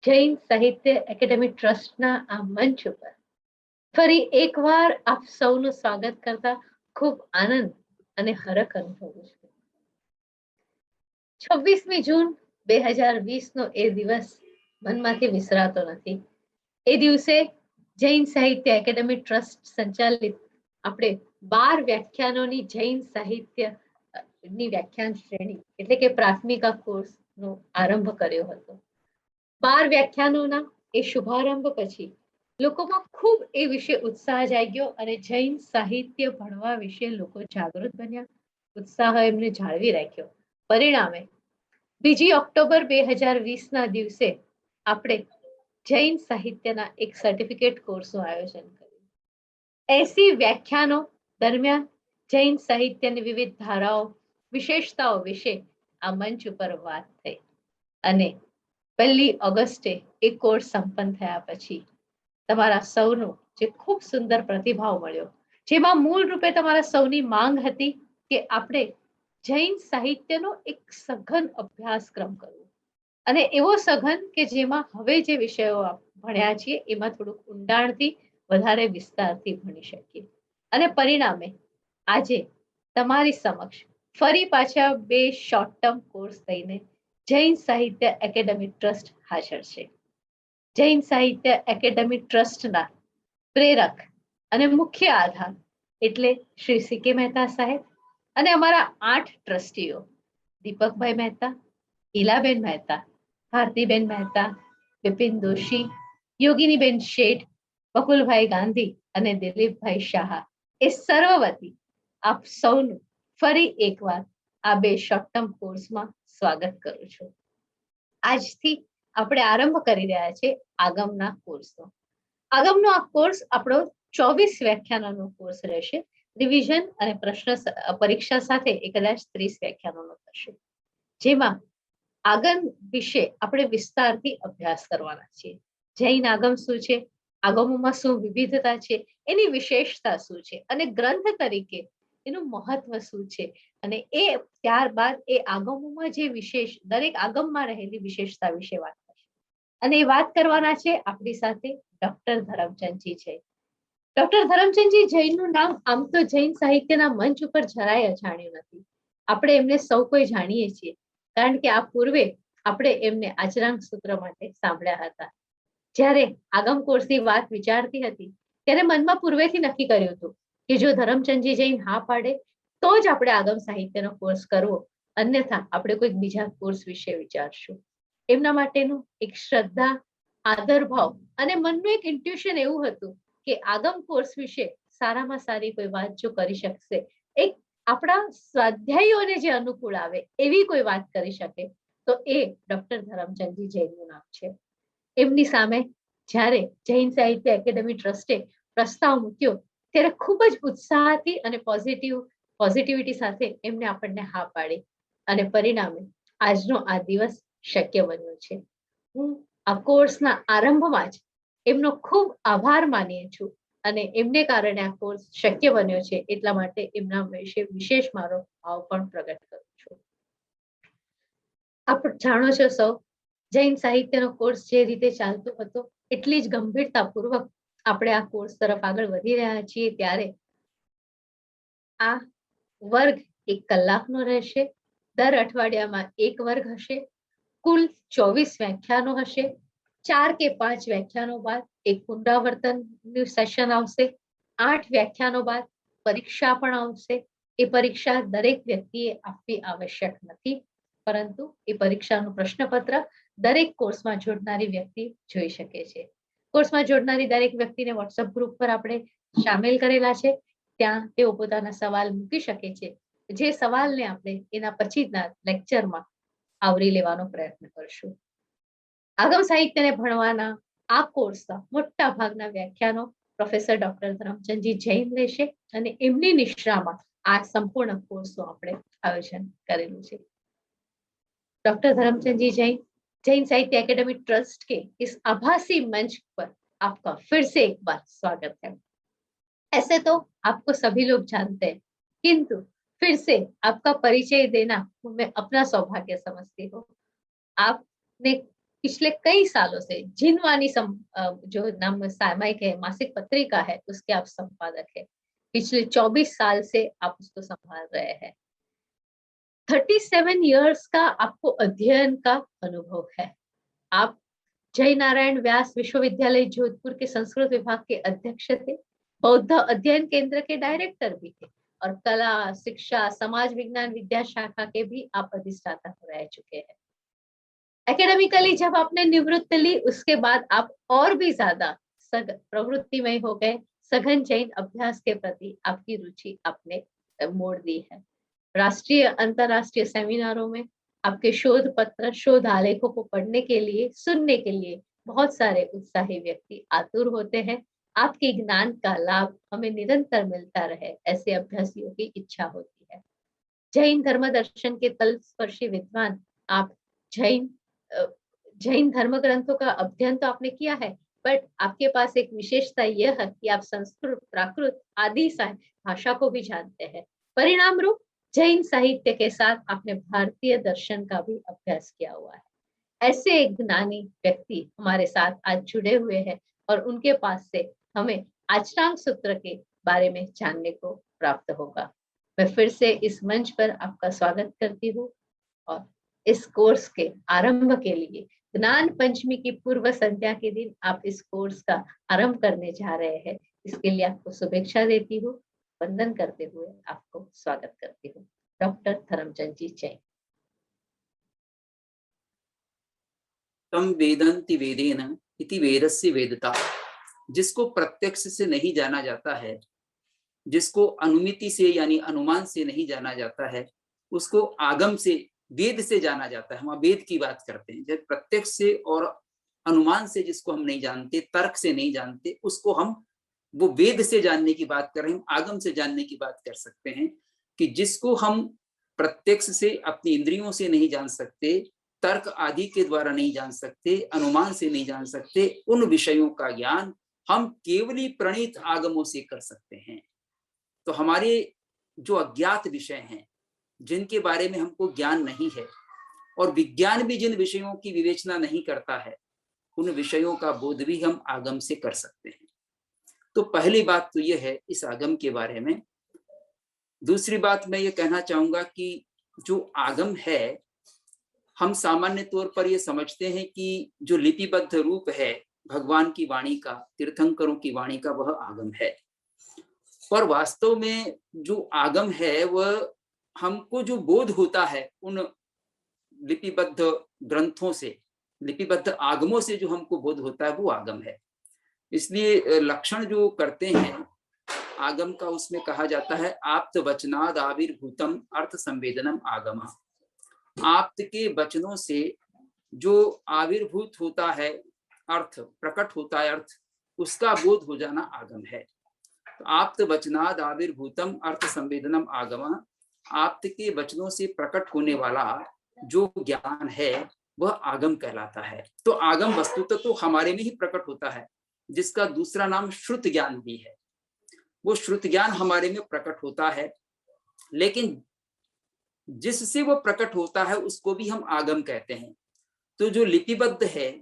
જૈન સાહિત્ય એકેડેમી ટ્રસ્ટના આ મંચ ઉપર ફરી એકવાર આપ સૌનું સ્વાગત કરતા ખૂબ આનંદ અને હરખ અનુભવું છું. 26મી જૂન 2020 નો એ દિવસ મનમાંથી વિસરાતો નથી. એ દિવસે જૈન સાહિત્ય એકેડેમી ટ્રસ્ટ સંચાલિત આપણે 12 વ્યાખ્યાનોની જૈન સાહિત્ય ની વ્યાખ્યાન શ્રેણી એટલે કે પ્રાથમિકા કોર્સનો આરંભ કર્યો હતો. 12 વ્યાખ્યાનોના એ શુભારંભ પછી લોકોમાં ખૂબ એ વિશે ઉત્સાહ જાગ્યો અને જૈન સાહિત્ય ભણવા વિશે લોકો જાગૃત બન્યા. ઉત્સાહ એમને જાળવી રાખ્યો. પરિણામે 2 ઓક્ટોબર 2020 ના દિવસે આપણે જૈન સાહિત્યના એક સર્ટિફિકેટ કોર્સનું આયોજન કર્યું. 80 વ્યાખ્યાનો દરમિયાન જૈન સાહિત્યની વિવિધ ધારાઓ વિશેષતાઓ વિશે આ મંચ ઉપર વાત થઈ અને 1 ઓગસ્ટે એ કોર્સ સંપન્ન થયા પછી તમારા સૌનો જે ખૂબ સુંદર પ્રતિભાવ મળ્યો, જેમાં મૂળ રૂપે તમારા સૌની માંગ હતી કે આપણે જૈન સાહિત્યનો એક સઘન અભ્યાસક્રમ કરવો અને એવો સઘન કે જેમાં હવે જે વિષયો ભણ્યા છીએ એમાં થોડુંક ઊંડાણથી વધારે વિસ્તારથી ભણી શકીએ. અને પરિણામે આજે તમારી સમક્ષ ફરી પાછા 2 શોર્ટ ટર્મ કોર્સ લઈને જૈન સાહિત્ય એકેડેમી ટ્રસ્ટ હાજર છે. જૈન સાહિત્ય એકેડેમી ટ્રસ્ટના પ્રેરક અને મુખ્ય આધાર એટલે શ્રી સીકે મહેતા સાહેબ અને અમારા 8 ટ્રસ્ટીઓ દીપકભાઈ મહેતા, ઈલાબેન મહેતા, ભારતીબેન મહેતા, બિપિન દોશી, યોગીનીબેન શેઠ, બકુલભાઈ ગાંધી અને દિલીપભાઈ શાહ એ સર્વ વતી આપ સૌનું ફરી એકવાર આ 2 શોર્ટ ટર્મ કોર્સમાં સ્વાગત કરું છું. આજથી આપણે આરંભ કરી રહ્યા છે આગમના કોર્સનો. આગમનો આ કોર્સ આપણો 24 વ્યાખ્યાનોનો કોર્સ રહેશે. રિવિઝન અને પ્રશ્ન પરીક્ષા સાથે એ કદાચ 30 વ્યાખ્યાનોનો થશે, જેમાં આગમ વિશે આપણે વિસ્તારથી અભ્યાસ કરવાના છીએ. જૈન આગમ શું છે, આગમોમાં શું વિવિધતા છે, એની વિશેષતા શું છે અને ગ્રંથ તરીકે એનું મહત્વ શું છે અને એ ત્યારબાદ એ આગમોમાં જે વિશેષ દરેક આગમમાં રહેલી વિશેષતા વિશે વાત થશે. અને એ વાત કરવાના છે આપણી સાથે ડોક્ટર ધરમચંદજી જૈન. ડોક્ટર ધરમચંદજી જૈનનું નામ આમ તો જૈન સાહિત્યના મંચ ઉપર જરાય અજાણ્યું નથી. આપણે એમને સૌ કોઈ જાણીએ છીએ કારણ કે આ પૂર્વે આપણે એમને આચરાંક સૂત્ર માટે સાંભળ્યા હતા. જ્યારે આગમ કોર્સની વાત વિચારતી હતી ત્યારે મનમાં પૂર્વેથી નક્કી કર્યું હતું કે જો ધરમચંદજી જૈન હા પાડે તો જ આપણે આગમ સાહિત્યનો કોર્સ કરવો, અન્યથા આપણે કોઈક બીજા કોર્સ વિશે વિચારશું. એમના માટેનું એક શ્રદ્ધા, આદરભાવ અને મનનું એક ઇન્ટ્યુશન એવું હતું કે આગમ કોર્સ વિશે સારામાં સારી કોઈ વાત જો કરી શકશે, એક આપણા સ્વાધ્યાયીઓને જે અનુકૂળ આવે એવી કોઈ વાત કરી શકે તો એ ડોક્ટર ધરમચંદજી જૈનનું નામ છે. એમની સામે જ્યારે જૈન સાહિત્ય એકેડેમી ટ્રસ્ટે પ્રસ્તાવ મૂક્યો ત્યારે ખૂબ જ ઉત્સાહથી અને પોઝિટિવિટી સાથે એમને આપણને હા પાડી અને પરિણામે આજનો આ દિવસ શક્ય બન્યો છે. હું આ કોર્સના આરંભમાં જ એમનો ખૂબ આભાર માનીએ છું અને એમને કારણે આ કોર્સ શક્ય બન્યો છે એટલા માટે એમના વિશે વિશેષ મારો ભાવ પણ પ્રગટ કરું છું. આપ જાણો છો સૌ, જૈન સાહિત્યનો કોર્સ જે રીતે ચાલતો હતો એટલી જ ગંભીરતાપૂર્વક આપણે આ કોર્સ તરફ આગળ વધી રહ્યા છીએ ત્યારે આ વર્ગ 1 કલાકનો રહેશે. દર અઠવાડિયામાં એક વર્ગ હશે. કુલ 24 વ્યાખ્યાનો હશે. 4 કે 5 વ્યાખ્યાનો બાદ એક પુનરાવર્તનનું સેશન આવશે. 8 વ્યાખ્યાનો બાદ પરીક્ષા પણ આવશે. એ પરીક્ષા દરેક વ્યક્તિએ આપવી આવશ્યક નથી, પરંતુ એ પરીક્ષાનું પ્રશ્નપત્ર દરેક કોર્સમાં જોડનારી વ્યક્તિ જોઈ શકે છે. કોર્સમાં જોડનારી દરેક વ્યક્તિને વોટ્સએપ ગ્રુપ પર આપણે સામેલ કરેલા છે. ત્યાં તેઓ પોતાના સવાલ મૂકી શકે છે, જે સવાલને આપણે એના પછીના લેક્ચરમાં આવરી લેવાનો પ્રયત્ન કરશું. આગમ સાહિત્યને ભણવાના આ કોર્સના મોટા ભાગના વ્યાખ્યાનો પ્રોફેસર ડોક્ટર ધરમચંદજી જૈન લેશે અને એમની નિશ્રામાં આ સંપૂર્ણ કોર્સનું આપણે આયોજન કરેલું છે. डॉक्टर धर्मचंद जी जैन, जैन साहित्य एकेडमी ट्रस्ट के इस आभासी मंच पर आपका फिर से एक बार स्वागत है। ऐसे तो आपको सभी लोग जानते हैं, किंतु फिर से आपका परिचय देना मैं अपना सौभाग्य समझती हूँ। आपने पिछले कई सालों से जिनवानी जो नाम सामयिक है, मासिक पत्रिका है, उसके आप संपादक है। पिछले 24 साल से आप उसको संभाल रहे हैं। 37 इयर्स का आपको अध्ययन का अनुभव है। आप जय नारायण व्यास विश्वविद्यालय जोधपुर के संस्कृत विभाग के अध्यक्ष थे, बौद्ध अध्ययन केंद्र के डायरेक्टर भी थे और कला, शिक्षा, समाज विज्ञान विद्या शाखा के भी आप अधिष्ठाता रह चुके हैं। एकेडमिकली जब आपने निवृत्ति ली, उसके बाद आप और भी ज्यादा प्रवृत्तिमय हो गए। सघन जैन अभ्यास के प्रति आपकी रुचि आपने मोड़ दी है। राष्ट्रीय अंतरराष्ट्रीय सेमिनारों में आपके शोध पत्र, शोध आलेखों को पढ़ने के लिए, सुनने के लिए बहुत सारे उत्साही व्यक्ति आतुर होते हैं। आपके ज्ञान का लाभ हमें निरंतर मिलता रहे, ऐसे अभ्यासियों की इच्छा होती है। जैन धर्म दर्शन के तलस्पर्शी विद्वान आप। जैन जैन धर्म ग्रंथों का अध्ययन तो आपने किया है, बट आपके पास एक विशेषता यह है कि आप संस्कृत, प्राकृत आदि भाषा को भी जानते हैं। परिणाम रूप जैन साहित्य के साथ आपने भारतीय दर्शन का भी अभ्यास किया हुआ है। ऐसे एक ज्ञानी व्यक्ति हमारे साथ आज जुड़े हुए हैं और उनके पास से हमें अष्टांग सूत्र के बारे में जानने को प्राप्त होगा। मैं फिर से इस मंच पर आपका स्वागत करती हूँ और इस कोर्स के आरंभ के लिए ज्ञान पंचमी की पूर्व संध्या के दिन आप इस कोर्स का आरंभ करने जा रहे हैं, इसके लिए आपको शुभेच्छा देती हूँ। वंदन करते हुए आपको स्वागत करती हूँ। डॉक्टर धर्मचंद जी जैन। तम वेदन्ति वेदेन इति वेदस्य वेदता। जिसको प्रत्यक्ष से नहीं जाना जाता है, जिसको अनुमिति से यानी अनुमान से नहीं जाना जाता है, उसको आगम से, वेद से जाना जाता है। हम वेद की बात करते हैं। जब प्रत्यक्ष से और अनुमान से जिसको हम नहीं जानते, तर्क से नहीं जानते, उसको हम वो वेद से जानने की बात कर रहे हैं। हम आगम से जानने की बात कर सकते हैं कि जिसको हम प्रत्यक्ष से, अपनी इंद्रियों से नहीं जान सकते, तर्क आदि के द्वारा नहीं जान सकते, अनुमान से नहीं जान सकते, उन विषयों का ज्ञान हम केवली प्रणीत आगमों से कर सकते हैं। तो हमारे जो अज्ञात विषय हैं, जिनके बारे में हमको ज्ञान नहीं है, और विज्ञान भी जिन विषयों की विवेचना नहीं करता है, उन विषयों का बोध भी हम आगम से कर सकते हैं। तो पहली बात तो यह है इस आगम के बारे में। दूसरी बात मैं ये कहना चाहूंगा कि जो आगम है, हम सामान्य तौर पर ये समझते हैं कि जो लिपिबद्ध रूप है भगवान की वाणी का, तीर्थंकरों की वाणी का, वह आगम है। पर वास्तव में जो आगम है वह हमको जो बोध होता है उन लिपिबद्ध ग्रंथों से, लिपिबद्ध आगमों से जो हमको बोध होता है वो आगम है। इसलिए लक्षण जो करते हैं आगम का, उसमें कहा जाता है आप्त वचनाद आविर्भूतम अर्थ संवेदनम आगम। आप्त के वचनों से जो आविर्भूत होता है अर्थ, प्रकट होता है अर्थ, उसका बोध हो जाना आगम है। तो आप्त वचनाद आविर्भूतम अर्थ संवेदनम आगम, आप्त के वचनों से प्रकट होने वाला जो ज्ञान है वह आगम कहलाता है। तो आगम वस्तुतः तो हमारे में ही प्रकट होता है, जिसका दूसरा नाम श्रुत ज्ञान भी है। वो श्रुत ज्ञान हमारे में प्रकट होता है, लेकिन जिससे वो प्रकट होता है उसको भी हम आगम कहते हैं। तो जो लिपिबद्ध है,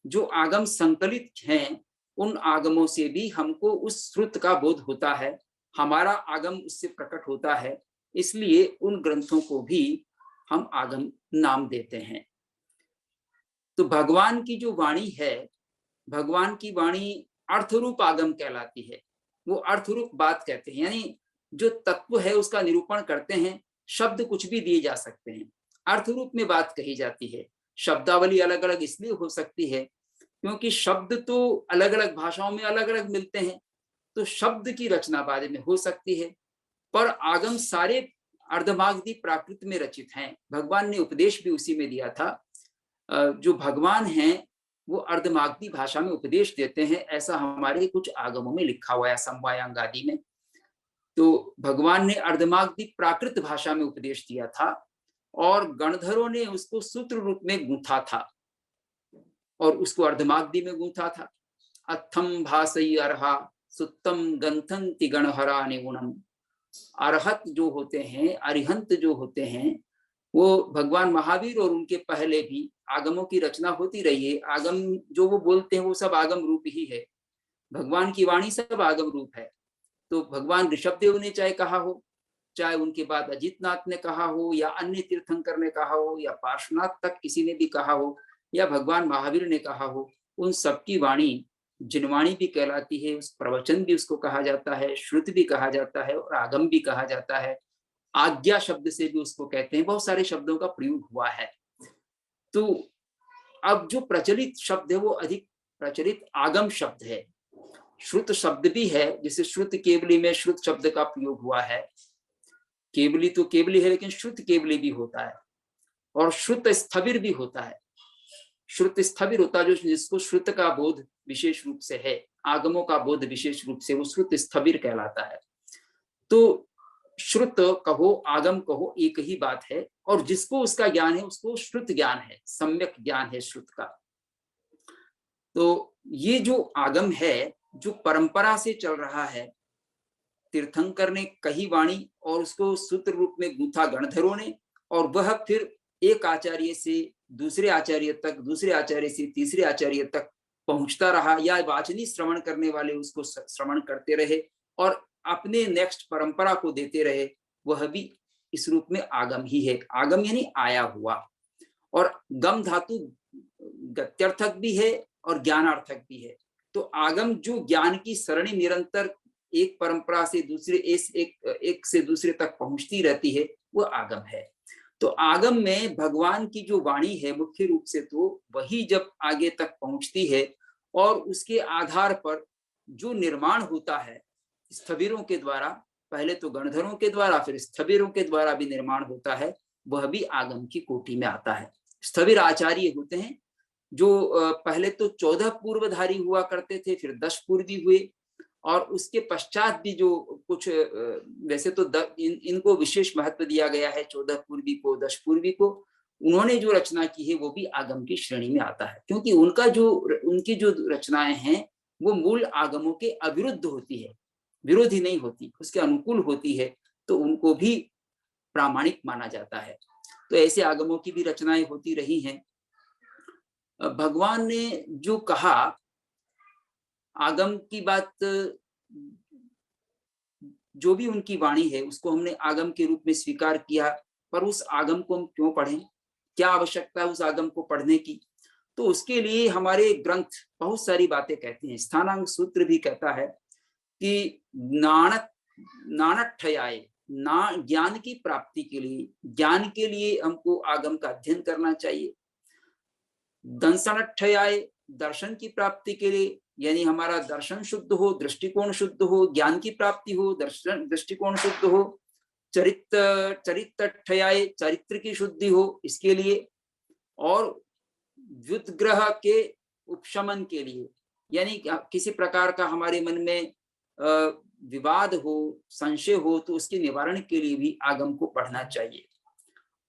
जो आगम संकलित हैं, उन आगमों से भी हमको उस श्रुत का बोध होता है, हमारा आगम उससे प्रकट होता है। इसलिए उन ग्रंथों को भी हम आगम नाम देते हैं। तो भगवान की जो वाणी है, भगवान की वाणी अर्थरूप आगम कहलाती है। वो अर्थरूप बात कहते हैं, यानी जो तत्व है उसका निरूपण करते हैं। शब्द कुछ भी दिए जा सकते हैं, अर्थरूप में बात कही जाती है। शब्दावली अलग अलग इसलिए हो सकती है क्योंकि शब्द तो अलग अलग भाषाओं में अलग अलग मिलते हैं, तो शब्द की रचना बाद में हो सकती है। पर आगम सारे अर्धमागधी प्राकृत में रचित हैं। भगवान ने उपदेश भी उसी में दिया था। जो भगवान हैं वो अर्धमागधी भाषा में उपदेश देते हैं, ऐसा हमारे कुछ आगमों में लिखा हुआ है, समवायांग आदि में। तो भगवान ने अर्धमागधी प्राकृत भाषा में उपदेश दिया था और गणधरों ने उसको सूत्र रूप में गूंथा था और उसको अर्धमागधी में गूंथा था। अथम भाषई अर्हा सुत्तम गंथंति गणहरा निगुणम। अरहत जो होते हैं, अरिहंत जो होते हैं, वो भगवान महावीर और उनके पहले भी आगमों की रचना होती रही है। आगम जो वो बोलते हैं वो सब आगम रूप ही है, भगवान की वाणी सब आगम रूप है। तो भगवान ऋषभदेव ने चाहे कहा हो, चाहे उनके बाद अजितनाथ ने कहा हो, या अन्य तीर्थंकर ने कहा हो, या पार्श्वनाथ तक किसी ने भी कहा हो, या भगवान महावीर ने कहा हो, उन सबकी वाणी जिनवाणी भी कहलाती है। उस प्रवचन भी उसको कहा जाता है, श्रुति भी कहा जाता है और आगम भी कहा जाता है। आज्ञा शब्द से भी उसको कहते हैं, बहुत सारे शब्दों का प्रयोग हुआ है। तो अब जो प्रचलित शब्द है वो अधिक प्रचलित आगम शब्द है। श्रुत शब्द भी है, जैसे श्रुत केवली में श्रुत शब्द का प्रयोग हुआ है। केवली तो केवली है, लेकिन श्रुत केवली भी होता है, और श्रुत स्थविर भी होता है। श्रुत स्थविर होता है जो जिसको श्रुत का बोध विशेष रूप से है, आगमों का बोध विशेष रूप से, वो श्रुत स्थविर कहलाता है। तो श्रुत कहो आगम कहो एक ही बात है, और जिसको उसका ज्ञान है उसको श्रुत ज्ञान है, सम्यक ज्ञान है श्रुत का। तो ये जो आगम है जो परंपरा से चल रहा है, तीर्थंकर ने कही वाणी और उसको सूत्र रूप में गूंथा गणधरों ने, और वह फिर एक आचार्य से दूसरे आचार्य तक, दूसरे आचार्य से तीसरे आचार्य तक पहुंचता रहा, या वाचनी श्रवण करने वाले उसको श्रवण करते रहे और अपने नेक्स्ट परंपरा को देते रहे। वह भी इस रूप में आगम ही है। आगम यानी आया हुआ, और गम धातु गत्यर्थक भी है और ज्ञानार्थक भी है। तो आगम जो ज्ञान की सरणी निरंतर एक परंपरा से दूसरे एक से दूसरे तक पहुंचती रहती है, वो आगम है। तो आगम में भगवान की जो वाणी है मुख्य रूप से तो वही जब आगे तक पहुंचती है, और उसके आधार पर जो निर्माण होता है स्थविरों के द्वारा, पहले तो गणधरों के द्वारा फिर स्थविरों के द्वारा भी निर्माण होता है, वह भी आगम की कोटि में आता है। स्थविर आचार्य होते हैं जो पहले तो 14 पूर्वधारी हुआ करते थे, फिर 10 पूर्वी हुए, और उसके पश्चात भी जो कुछ वैसे तो इनको विशेष महत्व दिया गया है, 14 पूर्वी को, 10 पूर्वी को। उन्होंने जो रचना की है वो भी आगम की श्रेणी में आता है, क्योंकि उनकी जो रचनाएं हैं वो मूल आगमों के अविरुद्ध होती है, विरोधी नहीं होती, उसके अनुकूल होती है, तो उनको भी प्रामाणिक माना जाता है। तो ऐसे आगमों की भी रचनाएं होती रही हैं। भगवान ने जो कहा आगम की बात, जो भी उनकी वाणी है उसको हमने आगम के रूप में स्वीकार किया, पर उस आगम को हम क्यों पढ़ें, क्या आवश्यकता है उस आगम को पढ़ने की? तो उसके लिए हमारे ग्रंथ बहुत सारी बातें कहते हैं। स्थानांग सूत्र भी कहता है कि नाणठयाय, ना ज्ञान की प्राप्ति के लिए, ज्ञान के लिए हमको आगम का अध्ययन करना चाहिए। दंसनठयाय, दर्शन की प्राप्ति के लिए, यानी हमारा दर्शन शुद्ध हो, दृष्टिकोण शुद्ध हो, ज्ञान की प्राप्ति हो, दृष्टिकोण शुद्ध हो। चरित्रठयाय, चरित्र की शुद्धि हो, इसके लिए। और व्युत्ग्रह के उपशमन के लिए, यानी किसी प्रकार का हमारे मन में विवाद हो, संशय हो, तो उसके निवारण के लिए भी आगम को पढ़ना चाहिए।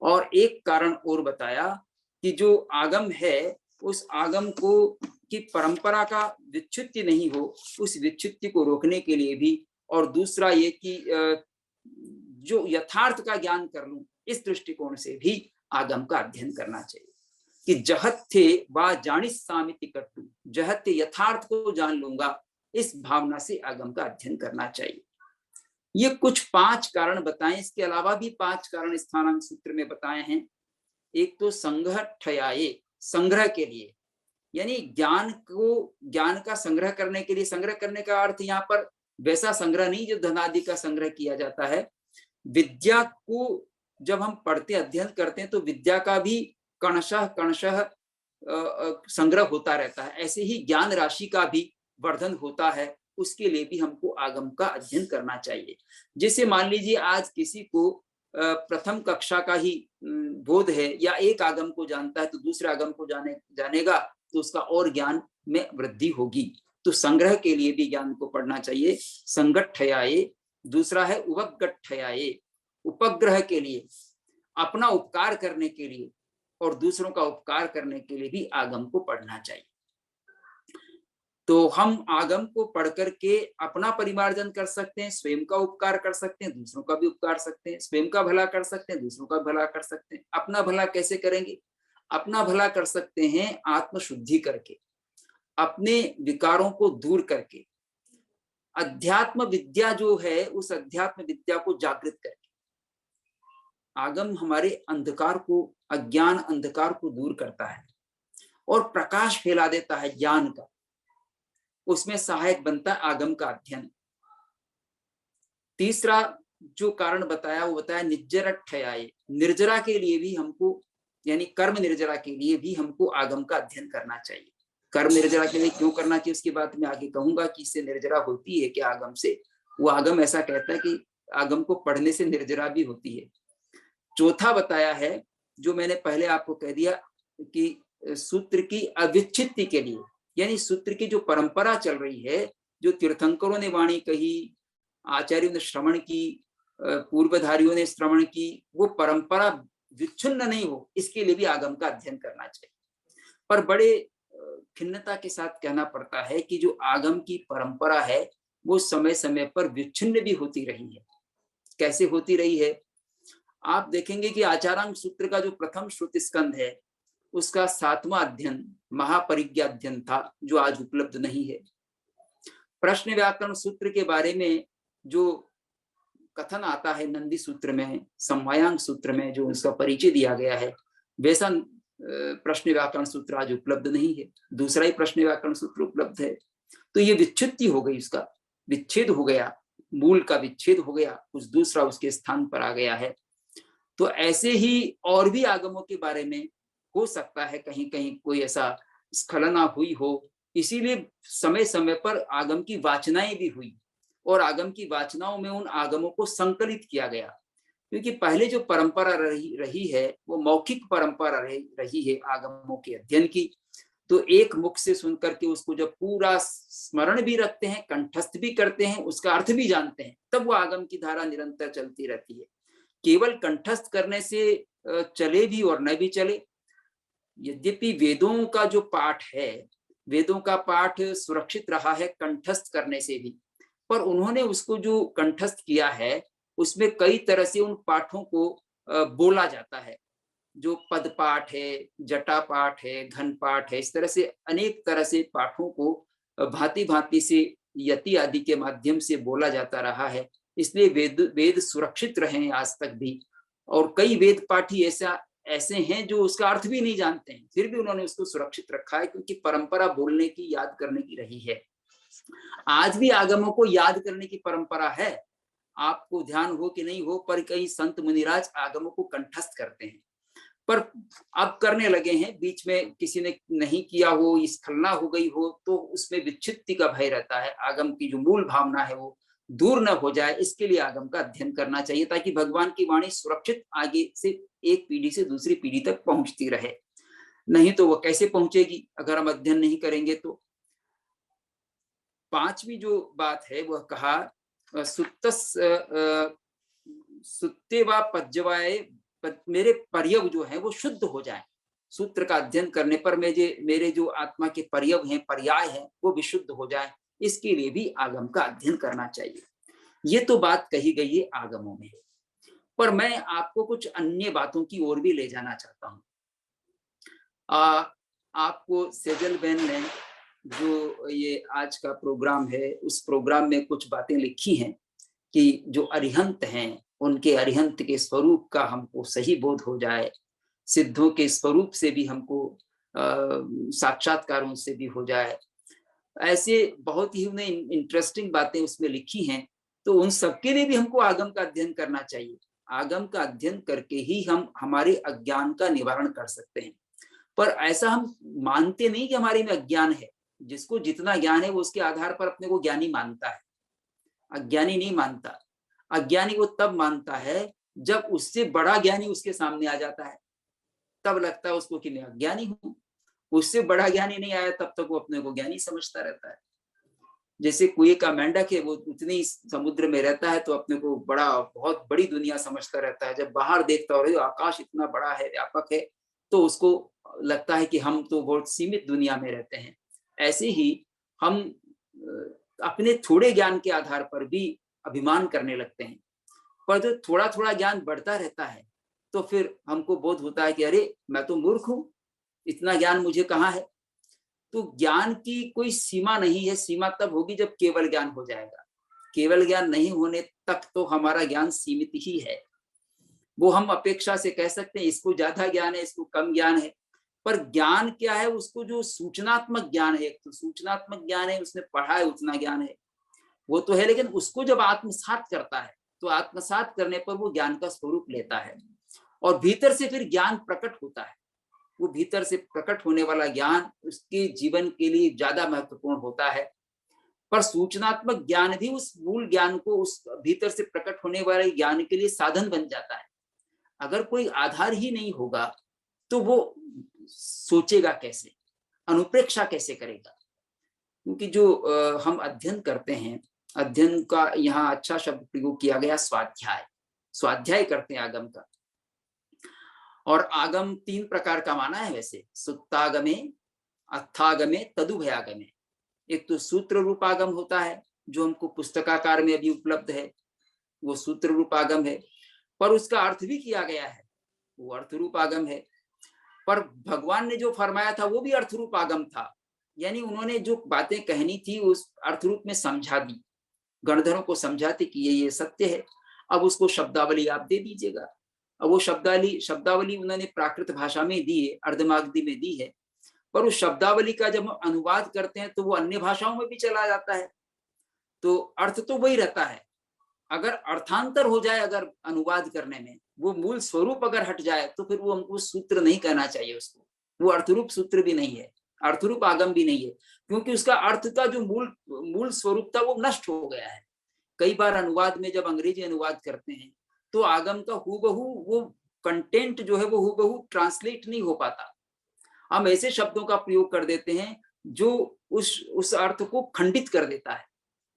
और एक कारण और बताया कि जो आगम है उस आगम को की परंपरा का विच्छित्ति नहीं हो, उस विच्छित्ति को रोकने के लिए भी, और दूसरा ये कि जो यथार्थ का ज्ञान कर लूं, इस दृष्टिकोण से भी आगम का अध्ययन करना चाहिए। कि जहत थे वा जानिस सामिति कट्टू, जहत थे यथार्थ को जान लूंगा, इस भावना से आगम का अध्ययन करना चाहिए। ये कुछ 5 कारण बताएं, इसके अलावा भी 5 कारण स्थानांक सूत्र में बताए हैं। एक तो संग्रहठयाये, संग्रह के लिए, यानी ज्ञान का संग्रह करने के लिए। संग्रह करने का अर्थ यहाँ पर वैसा संग्रह नहीं जो धनादि का संग्रह किया जाता है। विद्या को जब हम पढ़ते अध्ययन करते हैं तो विद्या का भी कणशः संग्रह होता रहता है, ऐसे ही ज्ञान राशि का भी वर्धन होता है। उसके लिए भी हमको आगम का अध्ययन करना चाहिए। जैसे मान लीजिए आज किसी को प्रथम कक्षा का ही बोध है, या एक आगम को जानता है तो दूसरे आगम को जानेगा, तो उसका और ज्ञान में वृद्धि होगी। तो संग्रह के लिए भी ज्ञान को पढ़ना चाहिए। संगठयाये। दूसरा है उपगठयाये, उपग्रह के लिए, अपना उपकार करने के लिए और दूसरों का उपकार करने के लिए भी आगम को पढ़ना चाहिए। तो हम आगम को पढ़ करके अपना परिमार्जन कर सकते हैं, स्वयं का उपकार कर सकते हैं, दूसरों का भी उपकार सकते हैं, स्वयं का भला कर सकते हैं, दूसरों का भला कर सकते हैं। अपना भला कैसे करेंगे? अपना भला कर सकते हैं आत्मशुद्धि करके, अपने विकारों को दूर करके, अध्यात्म विद्या जो है उस अध्यात्म विद्या को जागृत करके। आगम हमारे अंधकार को, अज्ञान अंधकार को दूर करता है और प्रकाश फैला देता है ज्ञान का। उसमें सहायक बनता है आगम का अध्ययन। तीसरा जो कारण बताया वो बताया निज्जरठयाय, निर्जरा के लिए भी हमको, यानी कर्म निर्जरा के लिए भी हमको आगम का अध्ययन करना चाहिए। कर्म निर्जरा के लिए क्यों करना चाहिए उसकी बात मैं आगे कहूंगा कि इससे निर्जरा होती है क्या आगम से। वो आगम ऐसा कहता है कि आगम को पढ़ने से निर्जरा भी होती है। चौथा बताया है जो मैंने पहले आपको कह दिया कि सूत्र की अविच्छित्ति के लिए, यानी सूत्र की जो परंपरा चल रही है, जो तीर्थंकरों ने वाणी कही, आचार्यों ने श्रवण की, पूर्वधारियों ने श्रवण की, वो परंपरा विच्छिन्न नहीं हो, इसके लिए भी आगम का अध्ययन करना चाहिए। पर बड़े खिन्नता के साथ कहना पड़ता है कि जो आगम की परंपरा है वो समय समय पर विच्छिन्न भी होती रही है। कैसे होती रही है आप देखेंगे कि आचारांग सूत्र का जो प्रथम श्रुति स्कंध है उसका 7वां अध्ययन महापरिज्ञा अध्ययन था, जो आज उपलब्ध नहीं है। प्रश्न व्याकरण सूत्र के बारे में जो कथन आता है नंदी सूत्र में, समवायांग सूत्र में जो उसका परिचय दिया गया है, वैसा प्रश्न व्याकरण सूत्र आज उपलब्ध नहीं है। दूसरा ही प्रश्न व्याकरण सूत्र उपलब्ध है। तो ये विच्छित्ति हो गई, उसका विच्छेद हो गया, मूल का विच्छेद हो गया, कुछ दूसरा उसके स्थान पर आ गया है। तो ऐसे ही और भी आगमों के बारे में हो सकता है कहीं कहीं कोई ऐसा स्खलना हुई हो, इसीलिए समय समय पर आगम की वाचनाएं भी हुई और आगम की वाचनाओं में उन आगमों को संकलित किया गया। क्योंकि पहले जो परंपरा रही है वो मौखिक परंपरा रही है आगमों के अध्ययन की। तो एक मुख से सुनकर के उसको जब पूरा स्मरण भी रखते हैं, कंठस्थ भी करते हैं, उसका अर्थ भी जानते हैं, तब वो आगम की धारा निरंतर चलती रहती है। केवल कंठस्थ करने से चले भी और न भी चले। यद्यपि वेदों का जो पाठ है, वेदों का पाठ सुरक्षित रहा है कंठस्थ करने से भी, पर उन्होंने उसको जो कंठस्थ किया है उसमें कई तरह से उन पाठों को बोला जाता है। जो पद पाठ है, जटा पाठ है, घन पाठ है, इस तरह से अनेक तरह से पाठों को भांति भांति से यति आदि के माध्यम से बोला जाता रहा है। इसलिए वेद सुरक्षित रहे हैं आज तक भी। और कई वेद पाठी ऐसे हैं जो उसका अर्थ भी नहीं जानते हैं, फिर भी उन्होंने उसको सुरक्षित रखा है, क्योंकि परंपरा बोलने की, याद करने की रही है। आज भी आगमों को याद करने की परंपरा है, आपको ध्यान हो कि नहीं हो, पर कई संत मुनिराज आगमों को कंठस्थ करते हैं। पर अब करने लगे हैं, बीच में किसी ने नहीं किया हो, स्खलना हो गई हो, तो उसमें विच्छित्ति का भय रहता है। आगम की जो मूल भावना है वो दूर न हो जाए, इसके लिए आगम का अध्ययन करना चाहिए, ताकि भगवान की वाणी सुरक्षित आगे से एक पीढ़ी से दूसरी पीढ़ी तक पहुंचती रहे। नहीं तो वो कैसे पहुंचेगी अगर हम अध्ययन नहीं करेंगे तो। पांचवी जो बात है वह कहा सुत्ते व पज्जवाए, मेरे पर्यव जो है वो शुद्ध हो जाए। सूत्र का अध्ययन करने पर मेरे जो आत्मा के पर्यव हैं, पर्याय हैं, वो विशुद्ध हो जाए, इसके लिए भी आगम का अध्ययन करना चाहिए। ये तो बात कही गई है आगमों में, पर मैं आपको कुछ अन्य बातों की ओर भी ले जाना चाहता हूँ। आपको सेजल बहन ने जो ये आज का प्रोग्राम है, उस प्रोग्राम में कुछ बातें लिखी हैं कि जो अरिहंत हैं उनके अरिहंत के स्वरूप का हमको सही बोध हो जाए, सिद्धों के स्वरूप से भी हमको साक्षात्कारों से भी हो जाए। ऐसे बहुत ही उन्हें इंटरेस्टिंग बातें उसमें लिखी हैं। तो उन सबके लिए भी हमको आगम का अध्ययन करना चाहिए। आगम का अध्ययन करके ही हम हमारे अज्ञान का निवारण कर सकते हैं। पर ऐसा हम मानते नहीं कि हमारे में अज्ञान है। जिसको जितना ज्ञान है वो उसके आधार पर अपने को ज्ञानी मानता है, अज्ञानी नहीं मानता। अज्ञानी वो तब मानता है जब उससे बड़ा ज्ञानी उसके सामने आ जाता है, तब लगता है उसको कि मैं अज्ञानी हूं। उससे बड़ा ज्ञानी नहीं आया तब तक वो अपने को ज्ञानी समझता रहता है। जैसे कुएं का मेंढक है, वो उतनी समुद्र में रहता है तो अपने को बहुत बड़ी दुनिया समझता रहता है। जब बाहर देखता हो आकाश इतना बड़ा है, व्यापक है, तो उसको लगता है कि हम तो बहुत सीमित दुनिया में रहते हैं। ऐसे ही हम अपने थोड़े ज्ञान के आधार पर भी अभिमान करने लगते हैं। पर जो थोड़ा थोड़ा ज्ञान बढ़ता रहता है तो फिर हमको बोध होता है कि अरे मैं तो मूर्ख हूँ, इतना ज्ञान मुझे कहाँ है। तो ज्ञान की कोई सीमा नहीं है, सीमा तब होगी जब केवल ज्ञान हो जाएगा। केवल ज्ञान नहीं होने तक तो हमारा ज्ञान सीमित ही है। वो हम अपेक्षा से कह सकते हैं इसको ज्यादा ज्ञान है, इसको कम ज्ञान है, पर ज्ञान क्या है, उसको जो सूचनात्मक ज्ञान है, तो सूचनात्मक ज्ञान है, उसने पढ़ा है उतना ज्ञान है, वो तो है, लेकिन उसको जब आत्मसात करता है तो आत्मसात करने पर वो ज्ञान का स्वरूप लेता है और भीतर से फिर ज्ञान प्रकट होता है। वो भीतर से प्रकट होने वाला ज्ञान उसके जीवन के लिए ज्यादा महत्वपूर्ण होता है। पर सूचनात्मक ज्ञान भी उस मूल ज्ञान को, उस भीतर से प्रकट होने वाले ज्ञान के लिए साधन बन जाता है। अगर कोई आधार ही नहीं होगा तो वो सोचेगा कैसे, अनुप्रेक्षा कैसे करेगा। क्योंकि जो हम अध्ययन करते हैं, अध्ययन का यहाँ अच्छा शब्द प्रयोग किया गया स्वाध्याय, स्वाध्याय करते हैं आगम का। और आगम 3 प्रकार का माना है वैसे, सुत्तागमे, अर्थागमे, तदुभयागमे। एक तो सूत्र रूप आगम होता है जो हमको पुस्तकाकार में अभी उपलब्ध है, वो सूत्र रूप आगम है, पर उसका अर्थ भी किया गया है, वो अर्थ रूप आगम है। पर भगवान ने जो फरमाया था वो भी अर्थ रूप आगम था, यानी उन्होंने जो बातें कहनी थी उस अर्थ रूप में समझा दी, गणधरों को समझाते कि ये सत्य है। अब उसको शब्दावली आप दे दीजिएगा। अब वो शब्दावली उन्होंने प्राकृत भाषा में दी है, अर्धमागधी में दी है, पर उस शब्दावली का जब हम अनुवाद करते हैं तो वो अन्य भाषाओं में भी चला जाता है, तो अर्थ तो वही रहता है। अगर अर्थांतर हो जाए, अगर अनुवाद करने में वो मूल स्वरूप अगर हट जाए तो फिर वो हमको सूत्र नहीं कहना चाहिए उसको, वो अर्थरूप सूत्र भी नहीं है, अर्थरूप आगम भी नहीं है, क्योंकि उसका अर्थ का जो मूल स्वरूप था वो नष्ट हो गया है। कई बार अनुवाद में जब अंग्रेजी अनुवाद करते हैं तो आगम का हूबहू वो कंटेंट जो है वो हूबहू ट्रांसलेट नहीं हो पाता। हम ऐसे शब्दों का प्रयोग कर देते हैं जो उस अर्थ को खंडित कर देता है,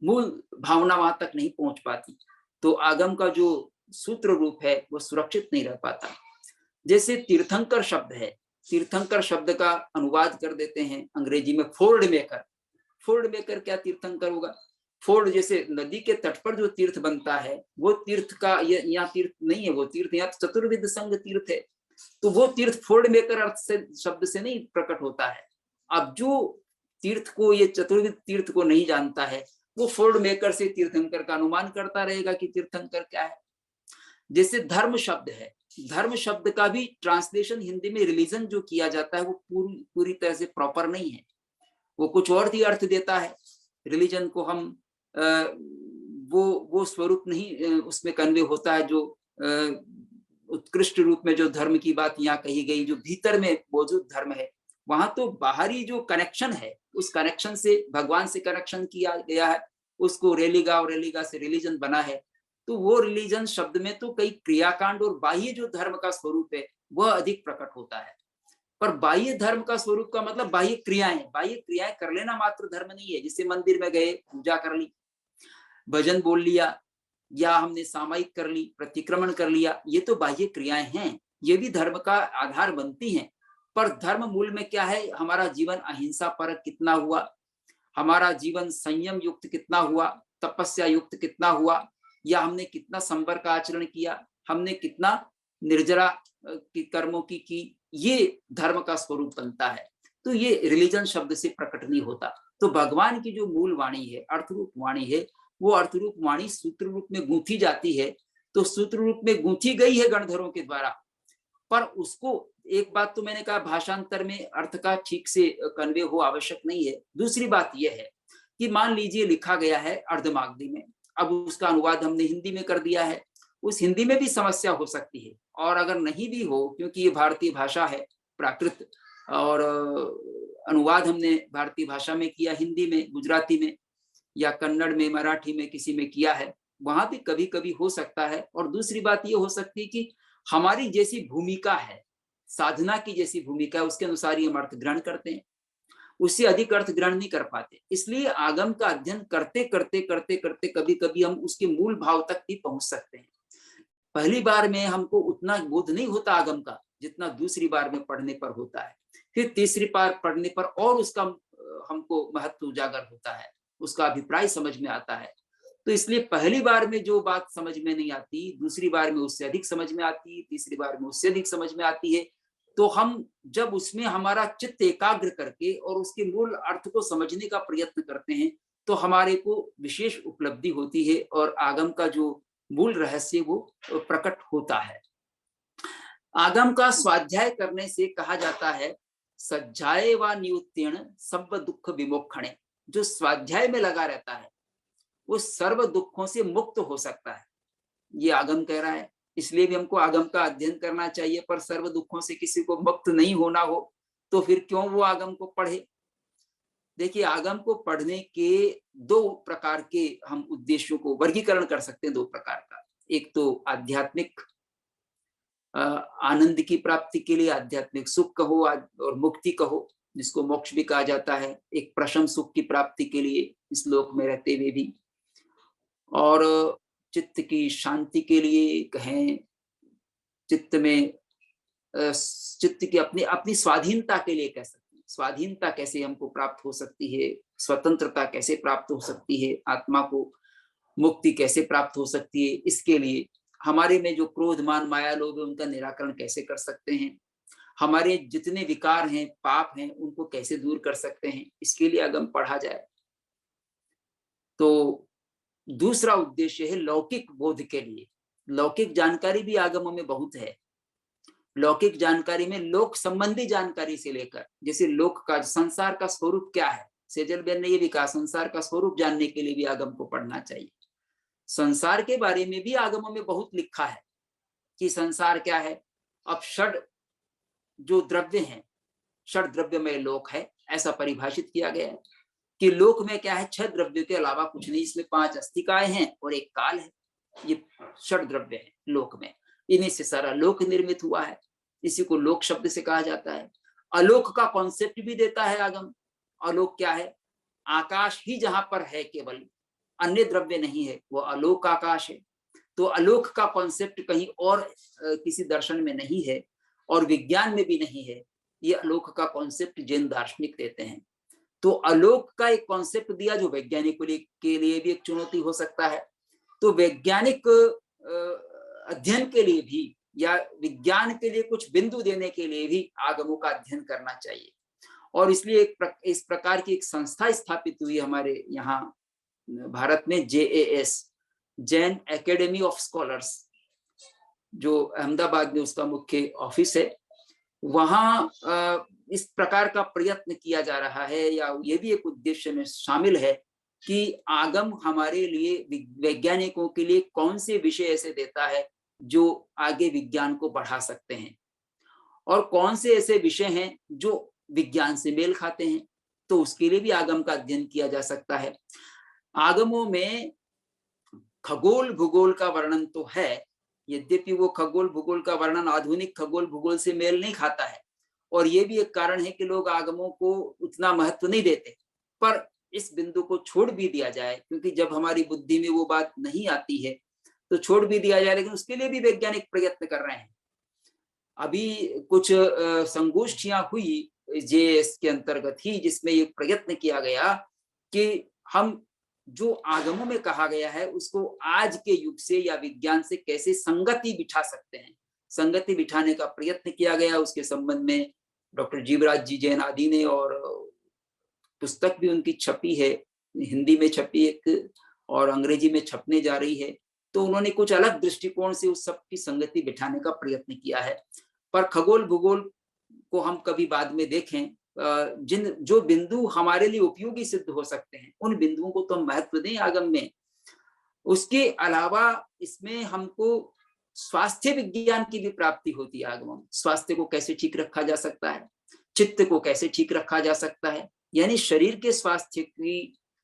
मूल भावना वहां तक नहीं पहुंच पाती, तो आगम का जो सूत्र रूप है वो सुरक्षित नहीं रह पाता। जैसे तीर्थंकर शब्द है, तीर्थंकर शब्द का अनुवाद कर देते हैं अंग्रेजी में फोर्ड मेकर। फोर्ड मेकर क्या तीर्थंकर होगा? फोर्ड जैसे नदी के तट पर जो तीर्थ बनता है वो तीर्थ का यहाँ तीर्थ नहीं है, वो तीर्थ यहाँ चतुर्विध संग तीर्थ है, तो वो तीर्थ फोर्ड मेकर अर्थ से शब्द से नहीं प्रकट होता है। अब जो तीर्थ को, ये चतुर्विध तीर्थ को नहीं जानता है, वो फोर्ड मेकर से तीर्थंकर का अनुमान करता रहेगा कि तीर्थंकर क्या है। जैसे धर्म शब्द है, धर्म शब्द का भी ट्रांसलेशन हिंदी में रिलीजन जो किया जाता है वो पूरी तरह से प्रॉपर नहीं है, वो कुछ और ही अर्थ देता है। रिलीजन को हम वो स्वरूप नहीं उसमें कन्वे होता है जो उत्कृष्ट रूप में जो धर्म की बात यहाँ कही गई, जो भीतर में मौजूद धर्म है, वहां तो बाहरी जो कनेक्शन है उस कनेक्शन से भगवान से कनेक्शन किया गया है, उसको रेलिगा और रेलिगा से रिलीजन बना है। तो वो रिलीजन शब्द में तो कई क्रियाकांड और बाह्य जो धर्म का स्वरूप है वह अधिक प्रकट होता है। पर बाह्य धर्म का स्वरूप का मतलब बाह्य क्रियाएं कर लेना मात्र धर्म नहीं है। जैसे मंदिर में गए, पूजा कर ली, भजन बोल लिया, या हमने सामायिक कर ली, प्रतिक्रमण कर लिया, ये तो बाह्य क्रियाएं हैं, ये भी धर्म का आधार बनती हैं। पर धर्म मूल में क्या है? हमारा जीवन अहिंसा परक कितना हुआ, हमारा जीवन संयम युक्त कितना हुआ, तपस्या युक्त कितना हुआ, या हमने कितना संवर का आचरण किया, हमने कितना निर्जरा की कर्मों की, ये धर्म का स्वरूप बनता है। तो ये रिलीजन शब्द से प्रकट नहीं होता। तो भगवान की जो मूल वाणी है, अर्थरूप वाणी है, वो अर्थरूप वाणी सूत्र रूप में गूंथी जाती है। तो सूत्र रूप में गूंथी गई है गणधरों के द्वारा, पर उसको एक बात तो मैंने कहा भाषांतर में अर्थ का ठीक से कन्वे हो आवश्यक नहीं है। दूसरी बात यह है कि मान लीजिए लिखा गया है अर्धमागधी में, अब उसका अनुवाद हमने हिंदी में कर दिया है, उस हिंदी में भी समस्या हो सकती है, और अगर नहीं भी हो क्योंकि ये भारतीय भाषा है प्राकृत, और अनुवाद हमने भारतीय भाषा में किया, हिंदी में, गुजराती में या कन्नड़ में, मराठी में, किसी में किया है, वहां भी कभी कभी हो सकता है। और दूसरी बात ये हो सकती है कि हमारी जैसी भूमिका है, साधना की जैसी भूमिका है, उसके अनुसार ही हम अर्थ ग्रहण करते हैं, उससे अधिक अर्थ ग्रहण नहीं कर पाते। इसलिए आगम का अध्ययन करते करते करते करते कभी कभी हम उसके मूल भाव तक भी पहुंच सकते हैं। पहली बार में हमको उतना बोध नहीं होता आगम का जितना दूसरी बार में पढ़ने पर होता है, फिर तीसरी बार पढ़ने पर और उसका हमको महत्व उजागर होता है, उसका अभिप्राय समझ में आता है। तो इसलिए पहली बार में जो बात समझ में नहीं आती, दूसरी बार में उससे अधिक समझ में आती है, तीसरी बार में उससे अधिक समझ में आती है। तो हम जब उसमें हमारा चित्त एकाग्र करके और उसके मूल अर्थ को समझने का प्रयत्न करते हैं तो हमारे को विशेष उपलब्धि होती है और आगम का जो मूल रहस्य वो प्रकट होता है। आगम का स्वाध्याय करने से कहा जाता है सज्जाए व नियुत्तेण सब दुख विमोक्षणे। जो स्वाध्याय में लगा रहता है वो सर्व दुखों से मुक्त हो सकता है, ये आगम कह रहा है। इसलिए भी हमको आगम का अध्ययन करना चाहिए, पर सर्व दुखों से किसी को मुक्त नहीं होना हो तो फिर क्यों वो आगम को पढ़े। देखिए, आगम को पढ़ने के दो प्रकार के हम उद्देश्यों को वर्गीकरण कर सकते हैं, दो प्रकार का। एक तो आध्यात्मिक आनंद की प्राप्ति के लिए, आध्यात्मिक सुख कहो और मुक्ति कहो, जिसको मोक्ष भी कहा जाता है। एक प्रशम सुख की प्राप्ति के लिए इस लोक में रहते हुए भी, और चित्त की शांति के लिए कहें, चित्त में चित्त की अपनी अपनी स्वाधीनता के लिए कह सकते हैं। स्वाधीनता कैसे हमको प्राप्त हो सकती है, स्वतंत्रता कैसे प्राप्त हो सकती है, आत्मा को मुक्ति कैसे प्राप्त हो सकती है, इसके लिए हमारे में जो क्रोध मान माया लोभ है उनका निराकरण कैसे कर सकते हैं, हमारे जितने विकार हैं पाप हैं उनको कैसे दूर कर सकते हैं, इसके लिए आगम पढ़ा जाए। तो दूसरा उद्देश्य है लौकिक बोध के लिए। लौकिक जानकारी भी आगमों में बहुत है। लौकिक जानकारी में लोक संबंधी जानकारी से लेकर, जैसे लोक का संसार का स्वरूप क्या है, सेजल बेन ने ये भी कहा संसार का स्वरूप जानने के लिए भी आगम को पढ़ना चाहिए। संसार के बारे में भी आगमों में बहुत लिखा है कि संसार क्या है। अब षड जो द्रव्य हैं, षड द्रव्यमय लोक है, ऐसा परिभाषित किया गया है कि लोक में क्या है, छह द्रव्य के अलावा कुछ नहीं। इसमें 5 अस्तिकाएं हैं और एक काल है, ये षड द्रव्य है लोक में। इन्हीं से सारा लोक निर्मित हुआ है, इसी को लोक शब्द से कहा जाता है। अलोक का कॉन्सेप्ट भी देता है आगम। अलोक क्या है, आकाश ही जहां पर है, केवल अन्य द्रव्य नहीं है, वो अलोक आकाश है। तो अलोक का कॉन्सेप्ट कहीं और किसी दर्शन में नहीं है और विज्ञान में भी नहीं है। ये अलोक का कॉन्सेप्ट जैन दार्शनिक देते हैं। तो अलोक का एक कॉन्सेप्ट दिया जो वैज्ञानिकों के लिए भी एक चुनौती हो सकता है। तो वैज्ञानिक अध्ययन के लिए भी या विज्ञान के लिए कुछ बिंदु देने के लिए भी आगमों का अध्ययन करना चाहिए। और इसलिए इस प्रकार की एक संस्था स्थापित हुई हमारे यहाँ भारत में, JAS, Jain academy of scholars, जो अहमदाबाद में उसका मुख्य ऑफिस है। वहां इस प्रकार का प्रयत्न किया जा रहा है, या ये भी एक उद्देश्य में शामिल है कि आगम हमारे लिए, वैज्ञानिकों के लिए कौन से विषय ऐसे देता है जो आगे विज्ञान को बढ़ा सकते हैं, और कौन से ऐसे विषय हैं जो विज्ञान से मेल खाते हैं। तो उसके लिए भी आगम का अध्ययन किया जा सकता है। आगमों में खगोल भूगोल का वर्णन तो है, यद्यपि वो खगोल भूगोल का वर्णन आधुनिक खगोल भूगोल से मेल नहीं खाता है, और ये भी एक कारण है कि लोग आगमों को उतना महत्व नहीं देते। पर इस बिंदु को छोड़ भी दिया जाए, क्योंकि जब हमारी बुद्धि में वो बात नहीं आती है तो छोड़ भी दिया जाए, लेकिन उसके लिए भी वैज्ञानिक प्रयत्न कर रहे हैं। अभी कुछ संगोष्ठियां हुई JAS के अंतर्गत ही, जिसमें ये प्रयत्न किया गया कि हम जो आगमों में कहा गया है उसको आज के युग से या विज्ञान से कैसे संगति बिठा सकते हैं। संगति बिठाने का प्रयत्न किया गया। उसके संबंध में डॉक्टर जीवराज जी जैन आदि ने, और पुस्तक भी उनकी छपी है, हिंदी में छपी एक और अंग्रेजी में छपने जा रही है। तो उन्होंने कुछ अलग दृष्टिकोण से उस सब की संगति बिठाने का प्रयत्न किया है। पर खगोल भूगोल को हम कभी बाद में देखें, जो बिंदु हमारे लिए उपयोगी सिद्ध हो सकते हैं उन बिंदुओं को तो हम महत्व दें आगम में। उसके अलावा इसमें हमको स्वास्थ्य विज्ञान की भी प्राप्ति होती है। आगमों में स्वास्थ्य को कैसे ठीक रखा जा सकता है, चित्त को कैसे ठीक रखा जा सकता है, यानी शरीर के स्वास्थ्य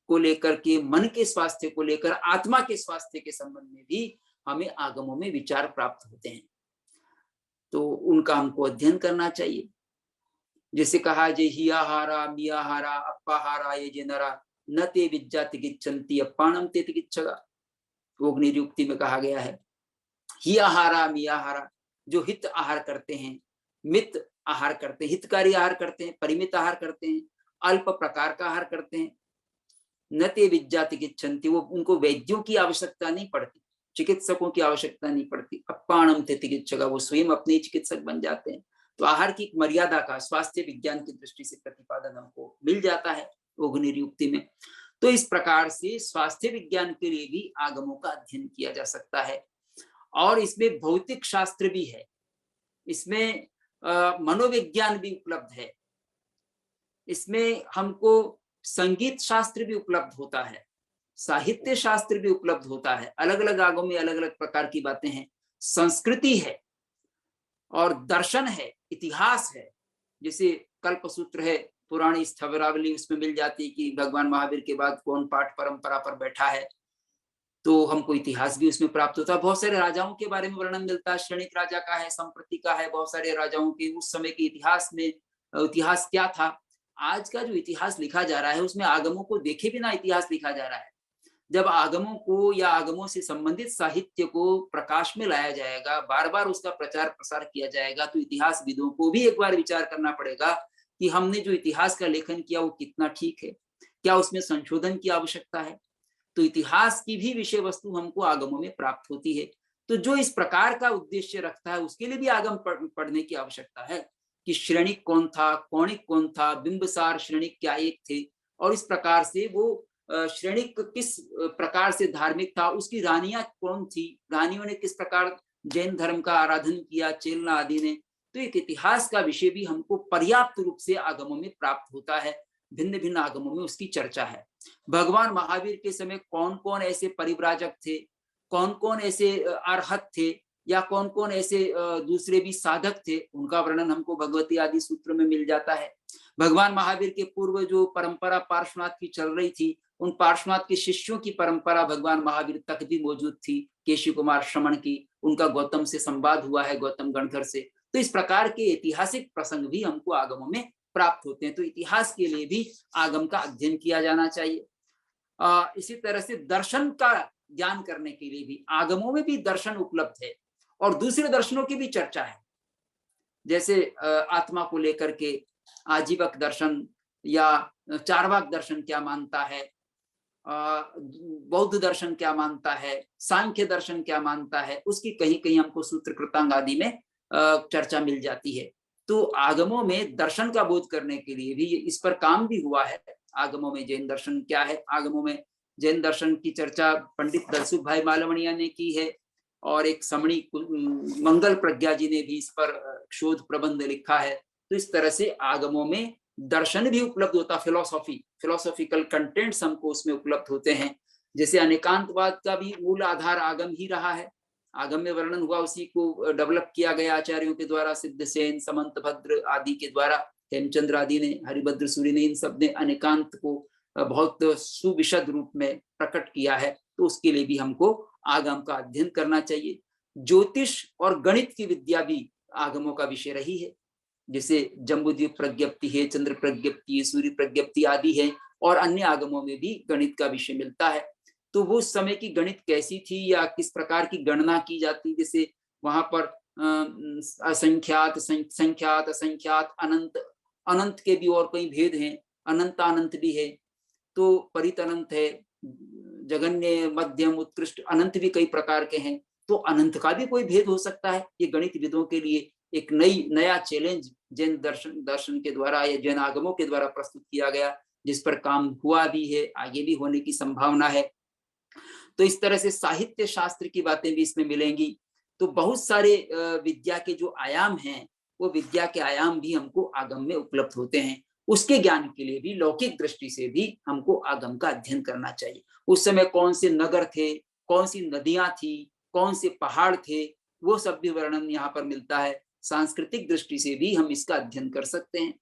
को लेकर के, मन के स्वास्थ्य को लेकर, आत्मा के स्वास्थ्य के संबंध में भी हमें आगमों में विचार प्राप्त होते हैं। तो उनका हमको अध्ययन करना चाहिए। जैसे कहा, जे हियाहारा मियाहारा अप्पाहारा ये जे नरा न ते विज्जाति गिच्छन्ति अप्पाणम ते तिगिच्छगा, अग्निरुक्ति में कहा गया है। हियाहारा मियाहारा, जो हित आहार करते हैं, मित आहार करते हैं, हितकारी आहार करते हैं, परिमित आहार करते हैं, अल्प प्रकार का आहार करते हैं, न ते विज्जाति गिच्छन्ति, वो उनको वैद्यों की आवश्यकता नहीं पड़ती, चिकित्सकों की आवश्यकता नहीं पड़ती। अप्पाणम ते तिगिच्छगा, वो स्वयं अपने चिकित्सक बन जाते हैं। तो आहार की मर्यादा का स्वास्थ्य विज्ञान की दृष्टि से प्रतिपादन हमको मिल जाता है ओघनिर्युक्ति में। तो इस प्रकार से स्वास्थ्य विज्ञान के लिए भी आगमों का अध्ययन किया जा सकता है। और इसमें भौतिक शास्त्र भी है, इसमें मनोविज्ञान भी उपलब्ध है, इसमें हमको संगीत शास्त्र भी उपलब्ध होता है, साहित्य शास्त्र भी उपलब्ध होता है। अलग अलग आगमों में अलग अलग प्रकार की बातें हैं, संस्कृति है और दर्शन है, इतिहास है। जैसे कल्पसूत्र है, पुरानी स्थविरावली, उसमें मिल जाती है कि भगवान महावीर के बाद कौन पाठ परंपरा पर बैठा है, तो हमको इतिहास भी उसमें प्राप्त होता है। बहुत सारे राजाओं के बारे में वर्णन मिलता है, क्षणिक राजा का है, संप्रति का है, बहुत सारे राजाओं के उस समय के इतिहास में इतिहास क्या था। आज का जो इतिहास लिखा जा रहा है उसमें आगमों को देखे बिना इतिहास लिखा जा रहा है। जब आगमों को या आगमों से संबंधित साहित्य को प्रकाश में लाया जाएगा, बार बार उसका प्रचार प्रसार किया जाएगा, तो इतिहासविदों को भी एक बार विचार करना पड़ेगा कि हमने जो इतिहास का लेखन किया वो कितना ठीक है, क्या उसमें संशोधन की आवश्यकता है। तो इतिहास की भी विषय वस्तु हमको आगमों में प्राप्त होती है। तो जो इस प्रकार का उद्देश्य रखता है उसके लिए भी आगम पढ़ने की आवश्यकता है कि श्रेणिक कौन था, कौणिक कौन था, बिंबसार श्रेणिक क्या एक थे, और इस प्रकार से वो श्रेणिक किस प्रकार से धार्मिक था, उसकी रानियां कौन थी, रानियों ने किस प्रकार जैन धर्म का आराधन किया, चेलना आदि ने। तो एक इतिहास का विषय भी हमको पर्याप्त रूप से आगमों में प्राप्त होता है, भिन्न भिन्न आगमों में उसकी चर्चा है। भगवान महावीर के समय कौन कौन ऐसे परिव्राजक थे, कौन कौन ऐसे अरहत थे, या कौन कौन ऐसे दूसरे भी साधक थे, उनका वर्णन हमको भगवती आदि सूत्र में मिल जाता है। भगवान महावीर के पूर्व जो परंपरा पार्श्वनाथ की चल रही थी, उन पार्श्वनाथ के शिष्यों की परंपरा भगवान महावीर तक भी मौजूद थी, केशी कुमार श्रमण की, उनका गौतम से संवाद हुआ है, गौतम गणधर से। तो इस प्रकार के ऐतिहासिक प्रसंग भी हमको आगमों में प्राप्त होते हैं। तो इतिहास के लिए भी आगम का अध्ययन किया जाना चाहिए। इसी तरह से दर्शन का ज्ञान करने के लिए भी आगमों में भी दर्शन उपलब्ध है और दूसरे दर्शनों की भी चर्चा है। जैसे आत्मा को लेकर के आजीवक दर्शन या चार्वाक दर्शन क्या मानता है, बौद्ध दर्शन क्या मानता है, सांख्य दर्शन क्या मानता है, उसकी कहीं कहीं हमको सूत्र कृतांग आदि में चर्चा मिल जाती है। तो आगमों में दर्शन का बोध करने के लिए भी इस पर काम भी हुआ है। आगमों में जैन दर्शन क्या है, आगमों में जैन दर्शन की चर्चा पंडित दलसुख भाई मालवणिया ने की है, और एक समणी मंगल प्रज्ञा जी ने भी इस पर शोध प्रबंध लिखा है। तो इस तरह से आगमों में दर्शन भी उपलब्ध होता, फिलोसॉफिकल कंटेंट्स हमको उसमें उपलब्ध होते हैं। जैसे अनेकांतवाद का भी मूल आधार आगम ही रहा है, आगम में वर्णन हुआ, उसी को डेवलप किया गया आचार्यों के द्वारा, सिद्धसेन, समंत भद्र आदि के द्वारा, हेमचंद्र आदि ने, हरिभद्र सूरी ने, इन सब ने अनेकांत को बहुत सुविशद रूप में प्रकट किया है। तो उसके लिए भी हमको आगम का अध्ययन करना चाहिए। ज्योतिष और गणित की विद्या भी आगमों का विषय रही है। जैसे जम्बूद्वीप प्रज्ञप्ति है, चंद्र प्रज्ञप्ति, सूर्य प्रज्ञप्ति आदि है, और अन्य आगमों में भी गणित का विषय मिलता है। तो वो समय की गणित कैसी थी या किस प्रकार की गणना की जाती, जैसे वहां पर असंख्यात, संख्यात, असंख्यात, अनंत, अनंत के भी और कई भेद हैं, अनंत अनंत भी है, तो परित अनंत है, जगन्य, मध्यम, उत्कृष्ट, अनंत भी कई प्रकार के हैं। तो अनंत का भी कोई भेद हो सकता है। ये गणित विदों के लिए एक नया चैलेंज जैन दर्शन के द्वारा या जैन आगमों के द्वारा प्रस्तुत किया गया, जिस पर काम हुआ भी है, आगे भी होने की संभावना है। तो इस तरह से साहित्य शास्त्र की बातें भी इसमें मिलेंगी। तो बहुत सारे विद्या के जो आयाम हैं, वो विद्या के आयाम भी हमको आगम में उपलब्ध होते हैं। उसके ज्ञान के लिए भी लौकिक दृष्टि से भी हमको आगम का अध्ययन करना चाहिए। उस समय कौन से नगर थे, कौन सी नदियां थी, कौन से पहाड़ थे, वो सब भी वर्णन यहाँ पर मिलता है। सांस्कृतिक दृष्टि से भी हम इसका अध्ययन कर सकते हैं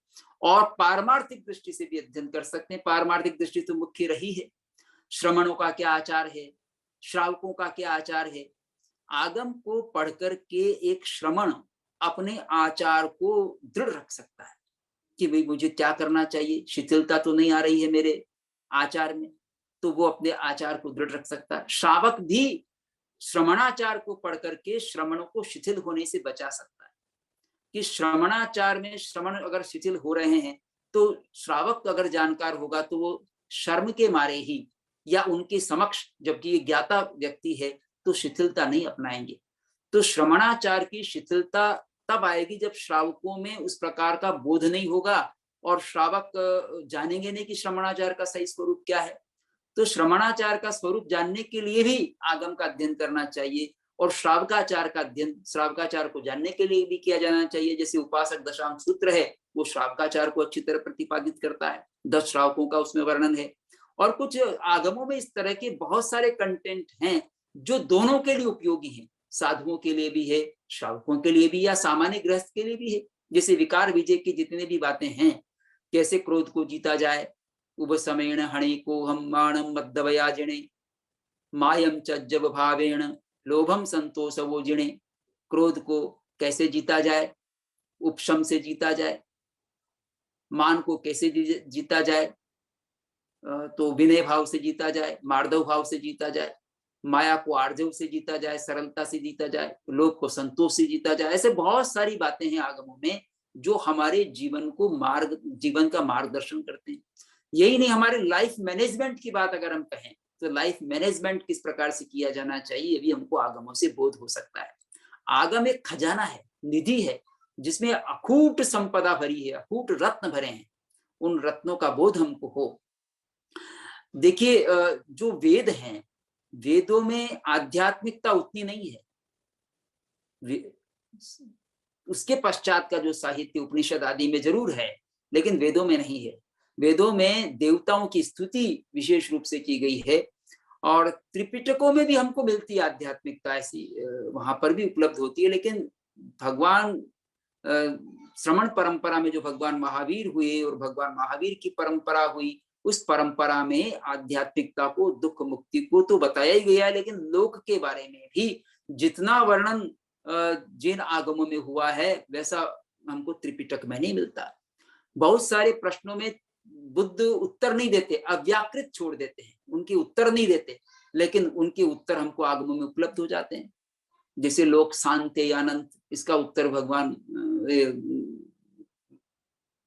और पारमार्थिक दृष्टि से भी अध्ययन कर सकते हैं। पारमार्थिक दृष्टि तो मुख्य रही है, श्रमणों का क्या आचार है, श्रावकों का क्या आचार है। आगम को पढ़कर के एक श्रमण अपने आचार को दृढ़ रख सकता है कि भाई मुझे क्या करना चाहिए, शिथिलता तो नहीं आ रही है मेरे आचार में, तो वो अपने आचार को दृढ़ रख सकता है। श्रावक भी श्रमणाचार को पढ़ करके श्रमणों को शिथिल होने से बचा सकता है कि श्रमणाचार में श्रमण अगर शिथिल हो रहे हैं तो श्रावक अगर जानकार होगा तो वो शर्म के मारे ही या उनके समक्ष, जबकि ये ज्ञाता व्यक्ति है, तो शिथिलता नहीं अपनाएंगे। तो श्रमणाचार की शिथिलता तब आएगी जब श्रावकों में उस प्रकार का बोध नहीं होगा और श्रावक जानेंगे नहीं कि श्रमणाचार का सही स्वरूप क्या है। तो श्रमणाचार का स्वरूप जानने के लिए भी आगम का अध्ययन करना चाहिए और श्रावकाचार का अध्ययन श्रावकाचार को जानने के लिए भी किया जाना चाहिए। जैसे उपासक दशांग सूत्र है, वो श्रावकाचार को अच्छी तरह प्रतिपादित करता है, 10 श्रावकों का उसमें वर्णन है। और कुछ आगमों में इस तरह के बहुत सारे कंटेंट हैं जो दोनों के लिए उपयोगी हैं, साधुओं के लिए भी है, श्रावकों के लिए भी, या सामान्य गृहस्थ के लिए भी है। जैसे विकार विजय की जितने भी बातें हैं, कैसे क्रोध को जीता जाए, उपसमेण हणि को हम माणम मद्दवया जिणे, मायम च जब भावेण लोभम संतोष वो जिणे। क्रोध को कैसे जीता जाए, उपशम से जीता जाए, मान को कैसे जीता जाए, तो विनय भाव से जीता जाए, मार्दव भाव से जीता जाए, माया को आर्जव से जीता जाए, सरलता से जीता जाए, लोभ को संतोष से जीता जाए। ऐसे बहुत सारी बातें हैं आगमों में जो हमारे जीवन को जीवन का मार्गदर्शन करते हैं। यही नहीं, हमारे लाइफ मैनेजमेंट की बात अगर हम कहें तो लाइफ मैनेजमेंट किस प्रकार से किया जाना चाहिए, ये भी हमको आगमों से बोध हो सकता है। आगम एक खजाना है, निधि है, जिसमें अखूट संपदा भरी है, अखूट रत्न भरे हैं। उन रत्नों का बोध हमको हो। देखिए, जो वेद हैं, वेदों में आध्यात्मिकता उतनी नहीं है। उसके पश्चात का जो साहित्य उपनिषद आदि में जरूर है, लेकिन वेदों में नहीं है। वेदों में देवताओं की स्तुति विशेष रूप से की गई है और त्रिपिटकों में भी हमको मिलती है आध्यात्मिकता, ऐसी वहां पर भी उपलब्ध होती है। लेकिन भगवान श्रमण परंपरा में जो भगवान महावीर हुए और भगवान महावीर की परंपरा हुई, उस परंपरा में आध्यात्मिकता को, दुख मुक्ति को तो बताया ही गया है, लेकिन लोक के बारे में भी जितना वर्णन जिन आगमों में हुआ है वैसा हमको त्रिपिटक में नहीं मिलता। बहुत सारे प्रश्नों में बुद्ध उत्तर नहीं देते, अव्याकृत छोड़ देते हैं, उनके उत्तर नहीं देते, लेकिन उनके उत्तर हमको आगमों में उपलब्ध हो जाते हैं। जैसे लोक शांत या अनंत, इसका उत्तर भगवान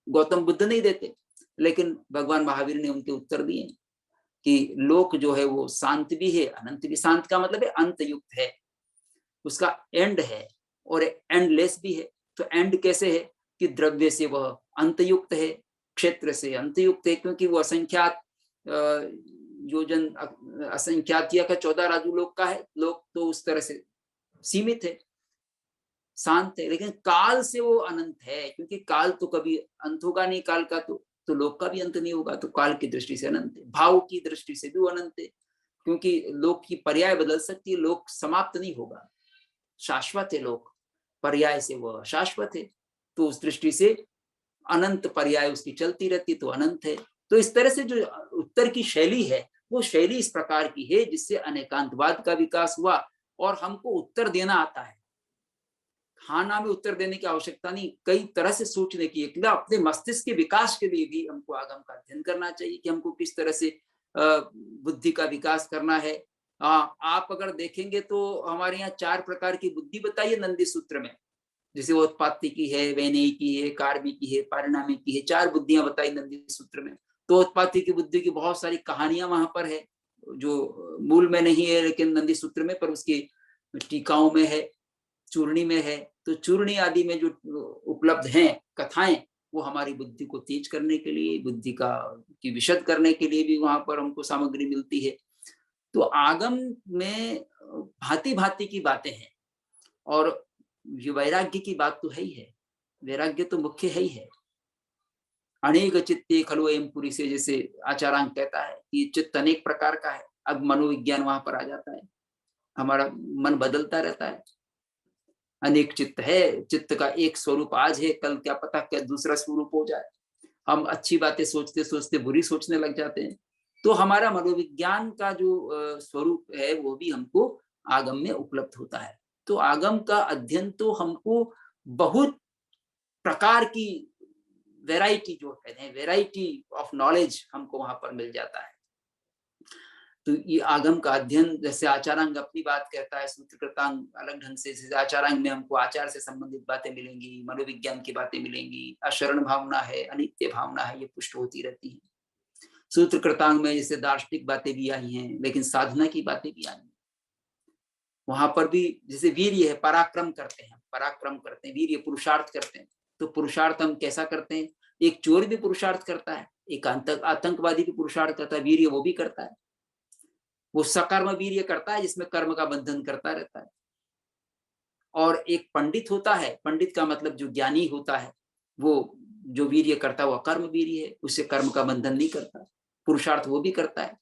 गौतम बुद्ध नहीं देते, लेकिन भगवान महावीर ने उनके उत्तर दिए कि लोक जो है वो शांत भी है, अनंत भी। शांत का मतलब है अंत युक्त है, उसका एंड है, और एंडलेस भी है। तो एंड कैसे है कि द्रव्य से वह अंत युक्त है, क्षेत्र से अंत युक्त है, क्योंकि वो असंख्यात योजन असंख्यात या का 14 राजू लोक का है। लोक तो उस तरह से सीमित है, शांत है, लेकिन काल से वो अनंत है, क्योंकि काल तो कभी अंत होगा नहीं काल का, तो लोक का भी अंत नहीं होगा, तो काल की दृष्टि से अनंत है। भाव की दृष्टि से भी वो अनंत है, क्योंकि लोक की पर्याय बदल सकती है, लोक समाप्त नहीं होगा, शाश्वत है लोक, पर्याय से वह शाश्वत है, तो उस दृष्टि से अनंत पर्याय उसकी चलती रहती, तो अनंत है। तो इस तरह से जो उत्तर की शैली है, वो शैली इस प्रकार की है जिससे अनेकांतवाद का विकास हुआ और हमको उत्तर देना आता है। खाना में उत्तर देने की आवश्यकता नहीं, कई तरह से सोचने की, अपने मस्तिष्क के विकास के लिए भी हमको आगम का अध्ययन करना चाहिए कि हमको किस तरह से बुद्धि का विकास करना है। आप अगर देखेंगे तो हमारे यहाँ 4 प्रकार की बुद्धि बताई है नंदी सूत्र में, जैसे वो उत्पत्ति की है, वैनयी की है, कार्मी की है, परिणामी की है, 4 बुद्धियां बताई नंदी सूत्र में। तो उत्पत्ति की बुद्धि की बहुत सारी कहानियां वहां पर है जो मूल में नहीं है, लेकिन नंदी सूत्र में, पर उसकी टीकाओं में है, चूर्णी में है। तो चूर्णी आदि में जो उपलब्ध हैं कथाएं, वो हमारी बुद्धि को तेज करने के लिए, बुद्धि की विशद करने के लिए भी वहां पर हमको सामग्री मिलती है। तो आगम में भांति भांति की बातें हैं, और वैराग्य की बात तो है ही है, वैराग्य तो मुख्य है ही है। अनेक चित्ते खलु एम पुरी से, जैसे आचार्यांग कहता है कि चित्त अनेक प्रकार का है। अब मनोविज्ञान वहां पर आ जाता है, हमारा मन बदलता रहता है, अनेक चित्त है, चित्त का एक स्वरूप आज है, कल क्या पता क्या दूसरा स्वरूप हो जाए। हम अच्छी बातें सोचते सोचते बुरी सोचने लग जाते हैं। तो हमारा मनोविज्ञान का जो स्वरूप है वो भी हमको आगम में उपलब्ध होता है। तो आगम का अध्ययन तो हमको बहुत प्रकार की वैरायटी, जो कहते हैं वैरायटी ऑफ नॉलेज, हमको वहां पर मिल जाता है। तो ये आगम का अध्ययन, जैसे आचारांग अपनी बात कहता है, सूत्रकृतांग अलग ढंग से, जैसे आचारांग में हमको आचार से संबंधित बातें मिलेंगी, मनोविज्ञान की बातें मिलेंगी, अशरण भावना है, अनित्य भावना है, ये पुष्ट होती रहती है। सूत्रकृतांग में जैसे दार्शनिक बातें भी आई हैं, लेकिन साधना की बातें भी आई हैं। वहां पर भी जैसे वीर्य है, पराक्रम करते हैं, पराक्रम करते हैं, वीर्य पुरुषार्थ करते हैं। तो पुरुषार्थ हम कैसा करते हैं? एक चोर भी पुरुषार्थ करता है, एक आतंकवादी भी पुरुषार्थ करता है, वीर्य वो भी करता है। वो सकर्म वीर्य करता है जिसमें कर्म का बंधन करता रहता है। और एक पंडित होता है, पंडित का मतलब जो ज्ञानी होता है, वो जो वीर्य करता है वो कर्म वीर्य है, उससे कर्म का बंधन नहीं करता। पुरुषार्थ वो भी करता है।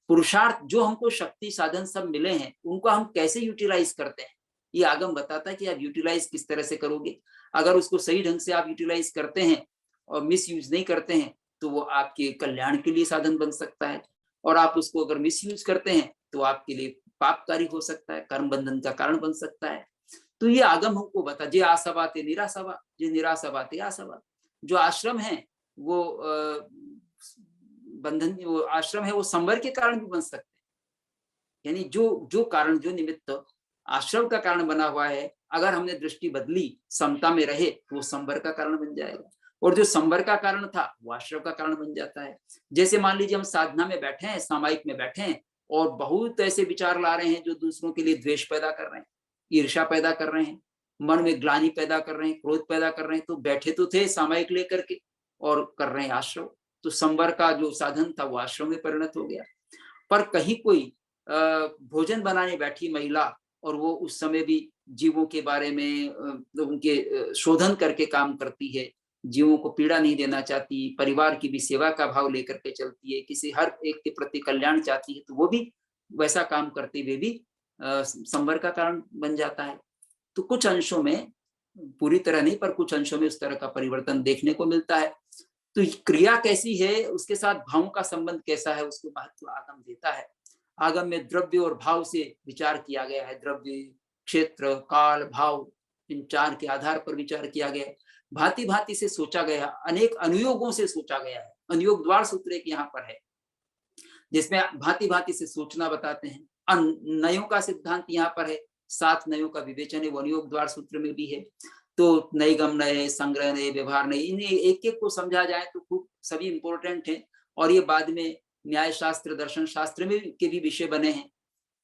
पुरुषार्थ जो हमको शक्ति साधन सब मिले हैं उनको हम कैसे यूटिलाइज करते हैं, ये आगम बताता है कि आप यूटिलाइज किस तरह से करोगे। अगर उसको सही ढंग से आप यूटिलाइज करते हैं और मिस यूज नहीं करते हैं तो वो आपके कल्याण के लिए साधन बन सकता है, और आप उसको अगर मिस यूज करते हैं तो आपके लिए पापकारी हो सकता है, कर्म बंधन का कारण बन सकता है। तो ये आगम हमको बता, जे आसवा ते निरासवा, जे निरासवा ते आसवा। जो आश्रम है वो बंधन, वो आश्रम है वो संवर के कारण भी बन सकते हैं। यानी जो कारण, जो निमित्त आश्रम का कारण बना हुआ है, अगर हमने दृष्टि बदली, समता में रहे, वो संवर का कारण बन जाएगा। और जो संवर का कारण था वो आश्रम का कारण बन जाता है। जैसे मान लीजिए हम साधना में बैठे हैं, सामायिक में बैठे हैं, और बहुत ऐसे विचार ला रहे हैं जो दूसरों के लिए द्वेष पैदा कर रहे हैं, ईर्ष्या पैदा कर रहे हैं, मन में ग्लानि पैदा कर रहे हैं, क्रोध पैदा कर रहे हैं। तो बैठे तो थे सामायिक लेकर के और कर रहे हैं आश्रम, तो संवर का जो साधन था वो आश्रम में परिणत हो गया। पर कहीं कोई भोजन बनाने बैठी महिला और वो उस समय भी जीवों के बारे में उनके शोधन करके काम करती है, जीवों को पीड़ा नहीं देना चाहती, परिवार की भी सेवा का भाव लेकर के चलती है, किसी हर एक के प्रति कल्याण चाहती है, तो वो भी वैसा काम करते हुए भी संवर का कारण बन जाता है। तो कुछ अंशों में, पूरी तरह नहीं पर कुछ अंशों में उस तरह का परिवर्तन देखने को मिलता है। तो क्रिया कैसी है, उसके साथ भावों का संबंध कैसा है, उसको महत्व आगम देता है। आगम में द्रव्य और भाव से विचार किया गया है। द्रव्य, क्षेत्र, काल, भाव, इन चार के आधार पर विचार किया गया है। भांति भांति से सोचा गया, अनेक अनुयोगों से सोचा गया है। अनुयोग द्वार सूत्र एक यहाँ पर है जिसमें भांति भांति से सोचना बताते हैं। नयों का सिद्धांत यहाँ पर है, 7 नयों का विवेचन है, वो अनुयोग द्वार सूत्र में भी है। तो नैगम नए, संग्रह नए, व्यवहार नए, इन्हें एक एक को समझा जाए तो खूब सभी इंपॉर्टेंट है, और ये बाद में न्याय शास्त्र, दर्शन शास्त्र में के भी विषय बने हैं।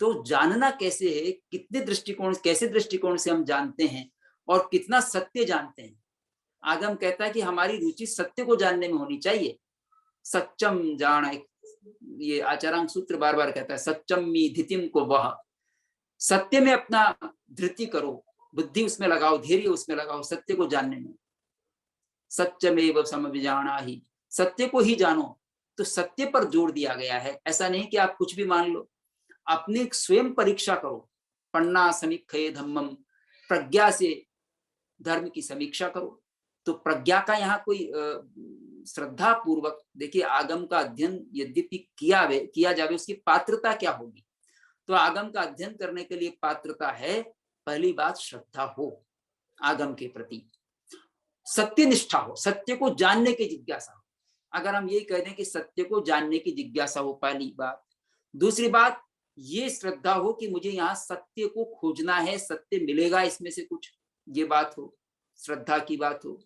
तो जानना कैसे है, कितने दृष्टिकोण, कैसे दृष्टिकोण से हम जानते हैं और कितना सत्य जानते हैं। आगम कहता है कि हमारी रुचि सत्य को जानने में होनी चाहिए। सच्चम जान, ये आचारांग सूत्र बार बार कहता है, सच्चम मी धितिम को वह, सत्य में अपना धृति करो, बुद्धि उसमें लगाओ, धैर्य उसमें लगाओ, सत्य को जानने में। सत्यमेव समविजानाहि, सत्य को ही जानो। तो सत्य पर जोर दिया गया है। ऐसा नहीं कि आप कुछ भी मान लो, अपनी स्वयं परीक्षा करो। पन्ना समीक्षे धम्मम, प्रज्ञा से धर्म की समीक्षा करो। तो प्रज्ञा का यहाँ कोई श्रद्धा पूर्वक, देखिए आगम का अध्ययन यद्यपि किया जावे, उसकी पात्रता क्या होगी। तो आगम का अध्ययन करने के लिए पात्रता है, पहली बात श्रद्धा हो आगम के प्रति, सत्यनिष्ठा हो, सत्य को जानने की जिज्ञासा हो। अगर हम यही कह दें कि सत्य को जानने की जिज्ञासा हो, पहली बात। दूसरी बात ये श्रद्धा हो कि मुझे यहाँ सत्य को खोजना है, सत्य मिलेगा इसमें से कुछ, ये बात हो, श्रद्धा की बात हो।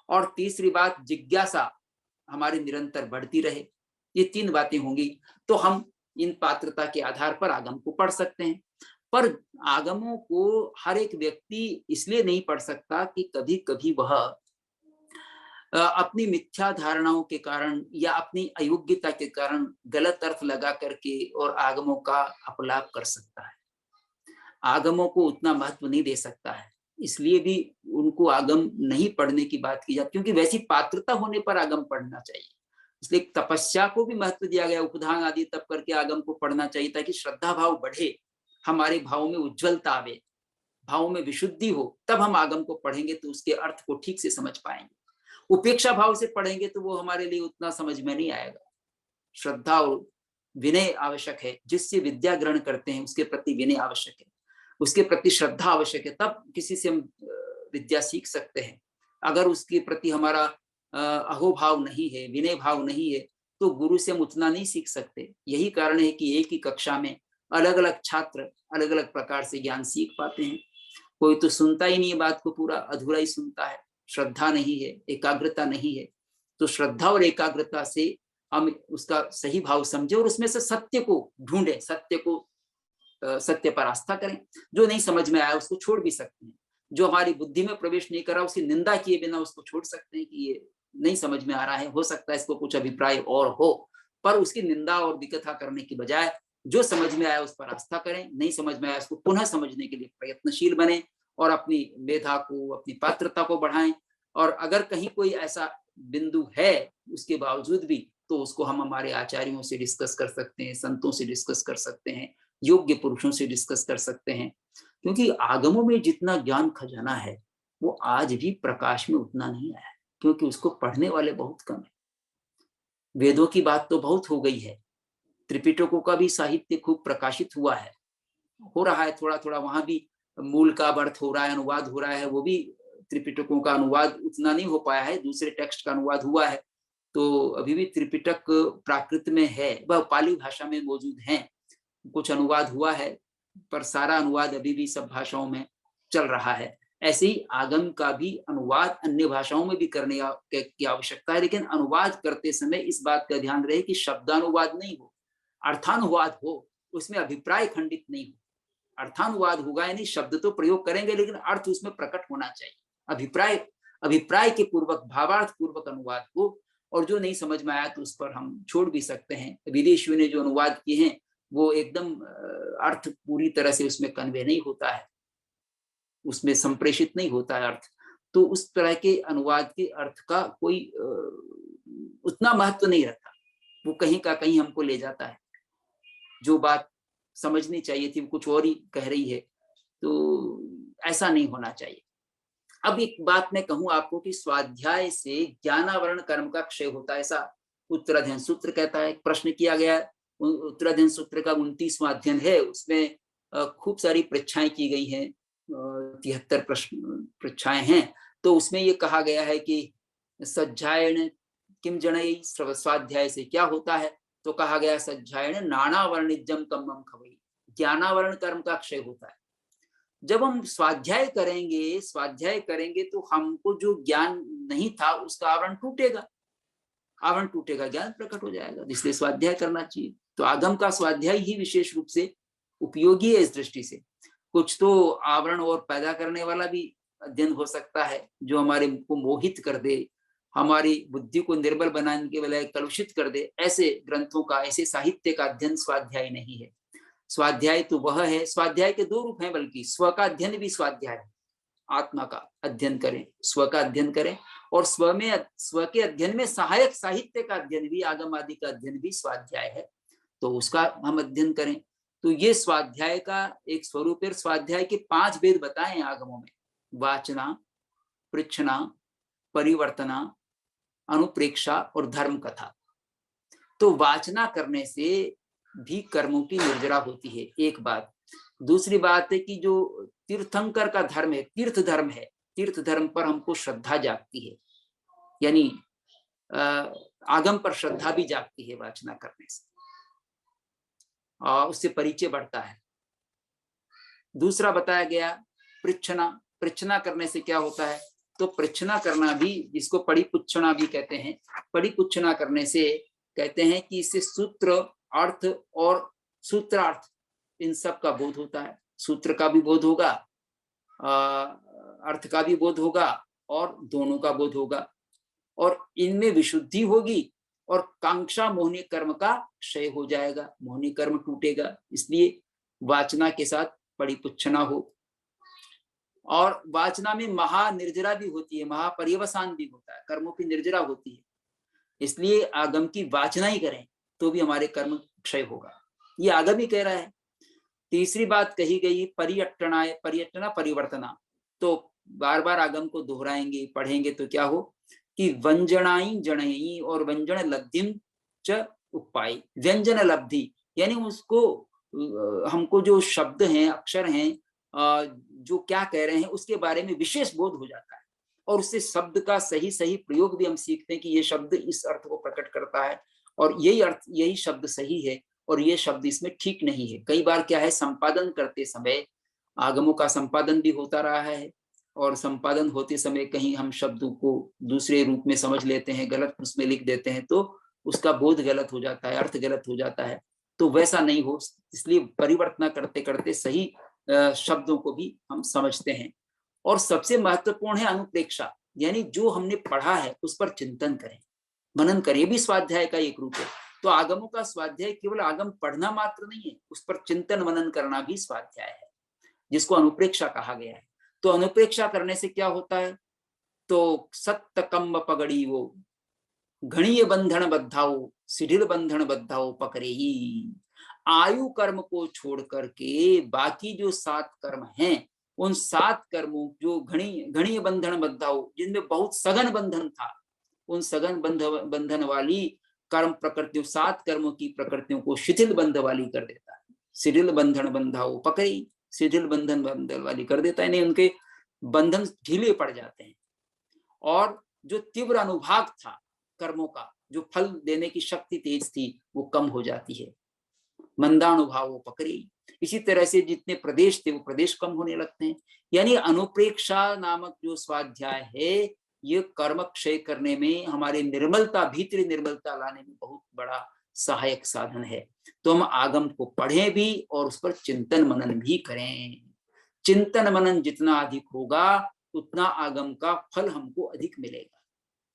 और तीसरी बात जिज्ञासा हमारी निरंतर बढ़ती रहे। ये 3 बातें होंगी तो हम इन पात्रता के आधार पर आगम को पढ़ सकते हैं। पर आगमों को हर एक व्यक्ति इसलिए नहीं पढ़ सकता कि कभी कभी वह अपनी मिथ्या धारणाओं के कारण या अपनी अयोग्यता के कारण गलत अर्थ लगा करके और आगमों का अपलाप कर सकता है। आगमों को उतना महत्व नहीं दे सकता है, इसलिए भी उनको आगम नहीं पढ़ने की बात की जाती, क्योंकि वैसी पात्रता होने पर आगम पढ़ना चाहिए। इसलिए तपस्या को भी महत्व दिया गया, उपधान आदि तप करके आगम को पढ़ना चाहिए, ताकि श्रद्धा भाव बढ़े, हमारे भाव में उज्ज्वलता आवे, भाव में विशुद्धि हो। तब हम आगम को पढ़ेंगे तो उसके अर्थ को ठीक से समझ पाएंगे। उपेक्षा भाव से पढ़ेंगे तो वो हमारे लिए उतना समझ में नहीं आएगा। श्रद्धा और विनय आवश्यक है, जिससे विद्या ग्रहण करते हैं उसके प्रति विनय आवश्यक है, उसके प्रति श्रद्धा आवश्यक है, तब किसी से हम विद्या सीख सकते हैं। अगर उसके प्रति हमारा अहोभाव नहीं है, विनय भाव नहीं है, तो गुरु से हम उतना नहीं सीख सकते। यही कारण है कि एक ही कक्षा में अलग अलग छात्र अलग अलग प्रकार से ज्ञान सीख पाते हैं। कोई तो सुनता ही नहीं है बात को, पूरा अधूरा ही सुनता है, श्रद्धा नहीं है, एकाग्रता नहीं है। तो श्रद्धा और एकाग्रता से हम उसका सही भाव समझे और उसमें से सत्य को ढूंढे, सत्य पर आस्था करें। जो नहीं समझ में आया उसको छोड़ भी सकते हैं। जो हमारी बुद्धि में प्रवेश नहीं कर रहा, उसकी निंदा किए बिना उसको छोड़ सकते हैं कि ये नहीं समझ में आ रहा है, हो सकता है इसको कुछ अभिप्राय और हो, पर उसकी निंदा और विकथा करने की बजाय जो समझ में आया उस पर आस्था करें, नहीं समझ में आया उसको पुनः समझने के लिए प्रयत्नशील बने और अपनी मेधा को, अपनी पात्रता को बढ़ाएं। और अगर कहीं कोई ऐसा बिंदु है उसके बावजूद भी, तो उसको हम हमारे आचार्यों से डिस्कस कर सकते हैं, संतों से डिस्कस कर सकते हैं, योग्य पुरुषों से डिस्कस कर सकते हैं, क्योंकि आगमों में जितना ज्ञान खजाना है वो आज भी प्रकाश में उतना नहीं आया है, क्योंकि उसको पढ़ने वाले बहुत कम है। वेदों की बात तो बहुत हो गई है, त्रिपिटकों का भी साहित्य खूब प्रकाशित हुआ है, हो रहा है थोड़ा थोड़ा, वहां भी मूल का अर्थ हो रहा है, अनुवाद हो रहा है, वो भी त्रिपिटकों का अनुवाद उतना नहीं हो पाया है, दूसरे टेक्स्ट का अनुवाद हुआ है। तो अभी भी त्रिपिटक प्राकृत में है, वह पाली भाषा में मौजूद है, कुछ अनुवाद हुआ है, पर सारा अनुवाद अभी भी सब भाषाओं में चल रहा है। ऐसे ही आगम का भी अनुवाद अन्य भाषाओं में भी करने की आवश्यकता है, लेकिन अनुवाद करते समय इस बात का ध्यान रहे कि शब्दानुवाद नहीं हो, अर्थानुवाद हो, उसमें अभिप्राय खंडित नहीं हो। अर्थानुवाद होगा यानी शब्द तो प्रयोग करेंगे, लेकिन अर्थ उसमें प्रकट होना चाहिए। अभिप्राय के पूर्वक, भावार्थ पूर्वक अनुवाद हो, और जो नहीं समझ में आया तो उस पर हम छोड़ भी सकते हैं। विदेशियों ने जो अनुवाद किए हैं वो एकदम अर्थ पूरी तरह से उसमें कन्वे नहीं होता है, उसमें संप्रेषित नहीं होता है अर्थ, तो उस तरह के अनुवाद के अर्थ का कोई उतना महत्व नहीं रहता, वो कहीं का कहीं हमको ले जाता है, जो बात समझनी चाहिए थी वो कुछ और ही कह रही है, तो ऐसा नहीं होना चाहिए। अब एक बात मैं कहूं आपको कि स्वाध्याय से ज्ञानावरण कर्म का क्षय होता है, ऐसा उत्तराध्ययन सूत्र कहता है। प्रश्न किया गया, उत्तराध्ययन सूत्र का 29वां अध्ययन है, उसमें खूब सारी परीक्षाएं की गई हैं, 73 प्रश्न परीक्षाएं हैं। तो उसमें ये कहा गया है कि सज्जायन किम जनई, स्वाध्याय से क्या होता है, तो कहा गया सज्जायन नानावर्णिजम कम्मम खवई, ज्ञानावरण कर्म का क्षय होता है। जब हम स्वाध्याय करेंगे तो हमको जो ज्ञान नहीं था उसका आवरण टूटेगा, ज्ञान प्रकट हो जाएगा, इसलिए स्वाध्याय करना चाहिए। तो आगम का स्वाध्याय ही विशेष रूप से उपयोगी है इस दृष्टि से। कुछ तो आवरण और पैदा करने वाला भी अध्ययन हो सकता है, जो हमारे को मोहित कर दे, हमारी बुद्धि को निर्बल बनाने के बजाय कलुषित कर दे, ऐसे ग्रंथों का, ऐसे साहित्य का अध्ययन स्वाध्याय नहीं है। स्वाध्याय तो वह है, स्वाध्याय के दो रूप हैं, बल्कि स्व का अध्ययन भी स्वाध्याय है, आत्मा का अध्ययन करें, स्व का अध्ययन करें, और स्व के अध्ययन में सहायक साहित्य का अध्ययन भी, आगम आदि का अध्ययन भी स्वाध्याय है, तो उसका हम अध्ययन करें। तो ये स्वाध्याय का एक स्वरूप है। स्वाध्याय के 5 भेद बताए आगमों में, वाचना, पृच्छना, परिवर्तना, अनुप्रेक्षा और धर्म कथा। तो वाचना करने से भी कर्मों की निर्जरा होती है, एक बात। दूसरी बात है कि जो तीर्थंकर का धर्म है, तीर्थ धर्म पर हमको श्रद्धा जागती है, यानी आगम पर श्रद्धा भी जागती है वाचना करने से, और उससे परिचय बढ़ता है। दूसरा बताया गया पृच्छना करने से क्या होता है, तो पृच्छना करना भी, जिसको परिपुच्छना भी कहते हैं, परिपुच्छना करने से कहते हैं कि इससे सूत्र अर्थ और सूत्रार्थ इन सब का बोध होता है। सूत्र का भी बोध होगा, अर्थ का भी बोध होगा, और दोनों का बोध होगा, और इनमें विशुद्धि होगी, और कांक्षा मोहनी कर्म का क्षय हो जाएगा, मोहनी कर्म टूटेगा। इसलिए वाचना के साथ परिपुच्छना हो। और वाचना में महानिर्जरा भी होती है, महापर्यवसान भी होता है, कर्मों की निर्जरा होती है, इसलिए आगम की वाचना ही करें तो भी हमारे कर्म क्षय होगा, ये आगम ही कह रहा है। तीसरी बात कही गई पर्यटना परिवर्तना, तो बार बार आगम को दोहराएंगे, पढ़ेंगे तो क्या हो कि व्यंजनाई जणई और व्यंजन लब्धिम च उपाय, व्यंजन लब्धि यानी उसको हमको जो शब्द हैं, अक्षर हैं, जो क्या कह रहे हैं उसके बारे में विशेष बोध हो जाता है, और उससे शब्द का सही सही प्रयोग भी हम सीखते हैं कि ये शब्द इस अर्थ को प्रकट करता है, और यही शब्द सही है, और ये शब्द इसमें ठीक नहीं है। कई बार क्या है, संपादन करते समय आगमों का संपादन भी होता रहा है, और संपादन होते समय कहीं हम शब्दों को दूसरे रूप में समझ लेते हैं, गलत उसमें लिख देते हैं, तो उसका बोध गलत हो जाता है, अर्थ गलत हो जाता है। तो वैसा नहीं हो, इसलिए परिवर्तन करते करते सही शब्दों को भी हम समझते हैं। और सबसे महत्वपूर्ण है अनुप्रेक्षा, यानी जो हमने पढ़ा है उस पर चिंतन करें, मनन करें। ये भी स्वाध्याय का एक रूप है। तो आगमों का स्वाध्याय केवल आगम पढ़ना मात्र नहीं है, उस पर चिंतन मनन करना भी स्वाध्याय है, जिसको अनुप्रेक्षा कहा गया है। तो अनुप्रेक्षा करने से क्या होता है? तो सत्य कम्ब पगड़ी वो घणीय बंधन बद्धाओ शिथिल बंधन बद्धाओ पकड़े ही। आयु कर्म को छोड़ करके बाकी जो 7 कर्म हैं, उन 7 कर्मों जो घणीय बंधन बद्धाओ, जिनमें बहुत सघन बंधन था, उन सघन बंधन वाली कर्म प्रकृतियों, 7 कर्मों की प्रकृतियों को शिथिल बंध वाली कर देता है। शिथिल बंधन बंधाओ पकड़ी, शिथिल बंधन बंधन वाली कर देता है, नहीं उनके बंधन ढीले पड़ जाते हैं। और जो तीव्र अनुभाग था कर्मों का, जो फल देने की शक्ति तेज थी, वो कम हो जाती है। मंदानुभाव पकड़ी। इसी तरह से जितने प्रदेश थे वो प्रदेश कम होने लगते हैं। यानी अनुप्रेक्षा नामक जो स्वाध्याय है, ये कर्म क्षय करने में, हमारे निर्मलता, भीतरी निर्मलता लाने में बहुत बड़ा सहायक साधन है। तो हम आगम को पढ़ें भी और उस पर चिंतन मनन भी करें। चिंतन मनन जितना अधिक होगा उतना आगम का फल हमको अधिक मिलेगा,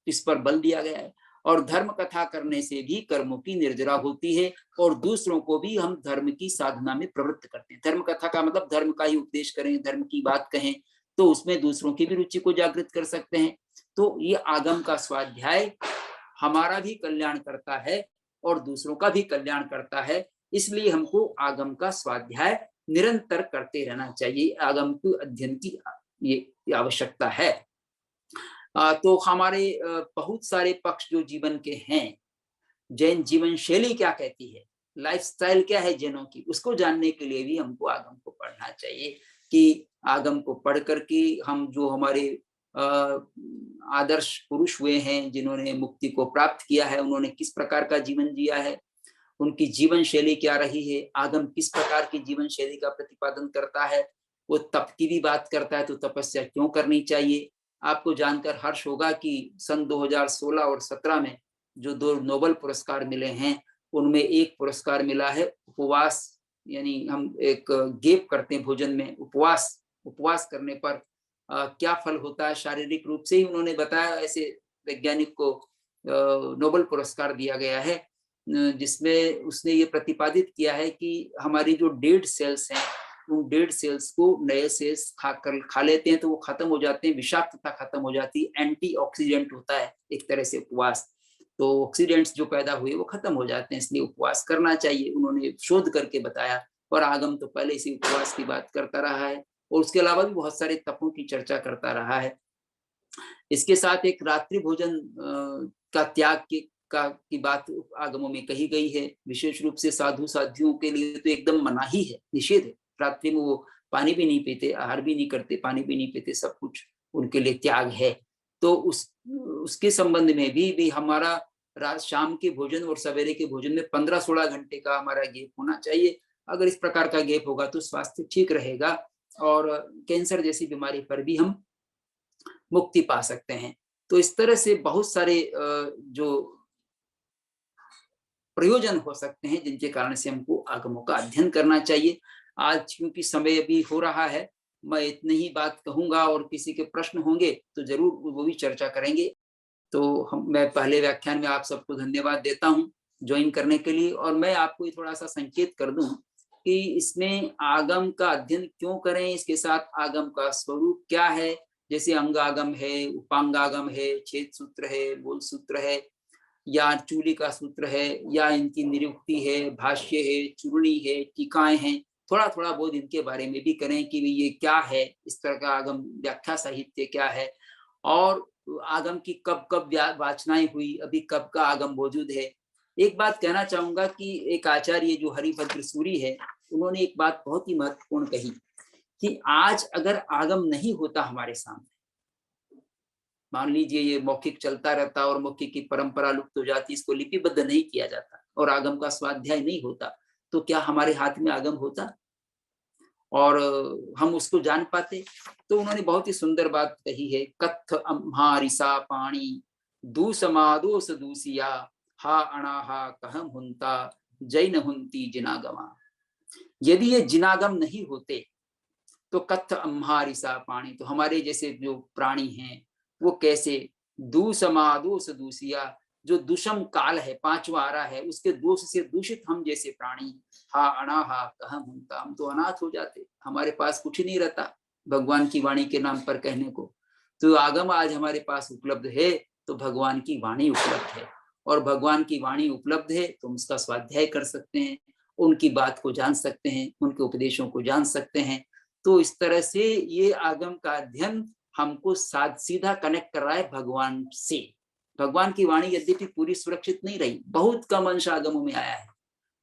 इस पर बल दिया गया है। और धर्म कथा करने से भी कर्मों की निर्जरा होती है और दूसरों को भी हम धर्म की साधना में प्रवृत्त करते हैं। धर्म कथा का मतलब धर्म का ही उपदेश करें, धर्म की बात कहें, तो उसमें दूसरों की भी रुचि को जागृत कर सकते हैं। तो ये आगम का स्वाध्याय हमारा भी कल्याण करता है और दूसरों का भी कल्याण करता है। इसलिए हमको आगम का स्वाध्याय निरंतर करते रहना चाहिए। आगम के अध्ययन की ये आवश्यकता है। तो हमारे बहुत सारे पक्ष जो जीवन के हैं, जैन जीवन शैली क्या कहती है, लाइफस्टाइल क्या है जैनों की, उसको जानने के लिए भी हमको आगम को पढ़ना चाहिए। कि आगम को पढ़ करके हम जो हमारे आदर्श पुरुष हुए हैं, जिन्होंने मुक्ति को प्राप्त किया है, उन्होंने किस प्रकार का जीवन जिया है, उनकी जीवन शैली क्या रही है, आगम किस प्रकार की जीवन शैली का प्रतिपादन करता है। वो तप की भी बात करता है, तो तपस्या क्यों करनी चाहिए। आपको जानकर हर्ष होगा कि सन 2016 और 17 में जो 2 नोबेल पुरस्कार मिले हैं, उनमें एक पुरस्कार मिला है उपवास, यानी हम एक गैप करते हैं भोजन में, उपवास करने पर क्या फल होता है। शारीरिक रूप से ही उन्होंने बताया, ऐसे वैज्ञानिक को नोबेल पुरस्कार दिया गया है, जिसमें उसने ये प्रतिपादित किया है कि हमारी जो डेड सेल्स हैं, उन डेड सेल्स को नए सेल्स खा लेते हैं तो वो खत्म हो जाते हैं, विषाक्तता खत्म हो जाती है, एंटीऑक्सीडेंट होता है एक तरह से उपवास। तो ऑक्सीडेंट्स जो पैदा हुए वो खत्म हो जाते हैं, इसलिए उपवास करना चाहिए, उन्होंने शोध करके बताया। और आगम तो पहले से उपवास की बात करता रहा है और उसके अलावा भी बहुत सारे तपों की चर्चा करता रहा है। इसके साथ एक रात्रि भोजन का त्याग की बात आगमों में कही गई है। विशेष रूप से साधु साध्वियों के लिए तो एकदम मनाही है, निषेध है। रात्रि में वो पानी भी नहीं पीते, आहार भी नहीं करते, पानी भी नहीं पीते, सब कुछ उनके लिए त्याग है। तो उसके संबंध में भी हमारा शाम के भोजन और सवेरे के भोजन में 15-16 घंटे का हमारा गैप होना चाहिए। अगर इस प्रकार का गैप होगा तो स्वास्थ्य ठीक रहेगा और कैंसर जैसी बीमारी पर भी हम मुक्ति पा सकते हैं। तो इस तरह से बहुत सारे जो प्रयोजन हो सकते हैं, जिनके कारण से हमको आगमों का अध्ययन करना चाहिए। आज क्योंकि समय अभी हो रहा है, मैं इतनी ही बात कहूंगा और किसी के प्रश्न होंगे तो जरूर वो भी चर्चा करेंगे। तो मैं पहले व्याख्यान में आप सबको धन्यवाद देता हूँ ज्वाइन करने के लिए। और मैं आपको थोड़ा सा संकेत कर दूं कि इसमें आगम का अध्ययन क्यों करें, इसके साथ आगम का स्वरूप क्या है। जैसे अंगागम है, उपांगागम है, छेद सूत्र है, मूल सूत्र है, या चूली का सूत्र है, या इनकी निरुक्ति है, भाष्य है, चूर्णी है, टीकाएं हैं। थोड़ा थोड़ा बहुत इनके बारे में भी करें कि ये क्या है, इस तरह का आगम व्याख्या साहित्य क्या है, और आगम की कब कब वाचनाएं हुई, अभी कब का आगम मौजूद है। एक बात कहना चाहूंगा कि एक आचार्य जो हरिभद्र सूरी है, उन्होंने एक बात बहुत ही महत्वपूर्ण कही कि आज अगर आगम नहीं होता हमारे सामने, मान लीजिए ये मौखिक चलता रहता और मौखिक की परंपरा लुप्त हो जाती, इसको लिपिबद्ध नहीं किया जाता और आगम का स्वाध्याय नहीं होता, तो क्या हमारे हाथ में आगम होता और हम उसको जान पाते। तो उन्होंने बहुत ही सुंदर बात कही है, कत्थ अम्हारिसा पाणी दूसमादोस दूसिया हा अणाहा कहम हुंता जैन हुंती जिनागमा। यदि ये जिनागम नहीं होते तो कत्थ अम्हारिसा पाणी, तो हमारे जैसे जो प्राणी हैं वो कैसे, दूसमादोष दूसिया, जो दुषम काल है, पांचवा आ रहा है, उसके दोष से दूषित हम जैसे प्राणी, हा अनाहा कहम हुंता, हम तो अनाथ हो जाते, हमारे पास कुछ नहीं रहता भगवान की वाणी के नाम पर कहने को। तो आगम आज हमारे पास उपलब्ध है तो भगवान की वाणी उपलब्ध है, और भगवान की वाणी उपलब्ध है तो हम उसका स्वाध्याय कर सकते हैं, उनकी बात को जान सकते हैं, उनके उपदेशों को जान सकते हैं। तो इस तरह से ये आगम का अध्ययन हमको सीधा कनेक्ट कर रहा है भगवान से। भगवान की वाणी यद्यपि पूरी सुरक्षित नहीं रही, बहुत कम अंश आगमों में आया है,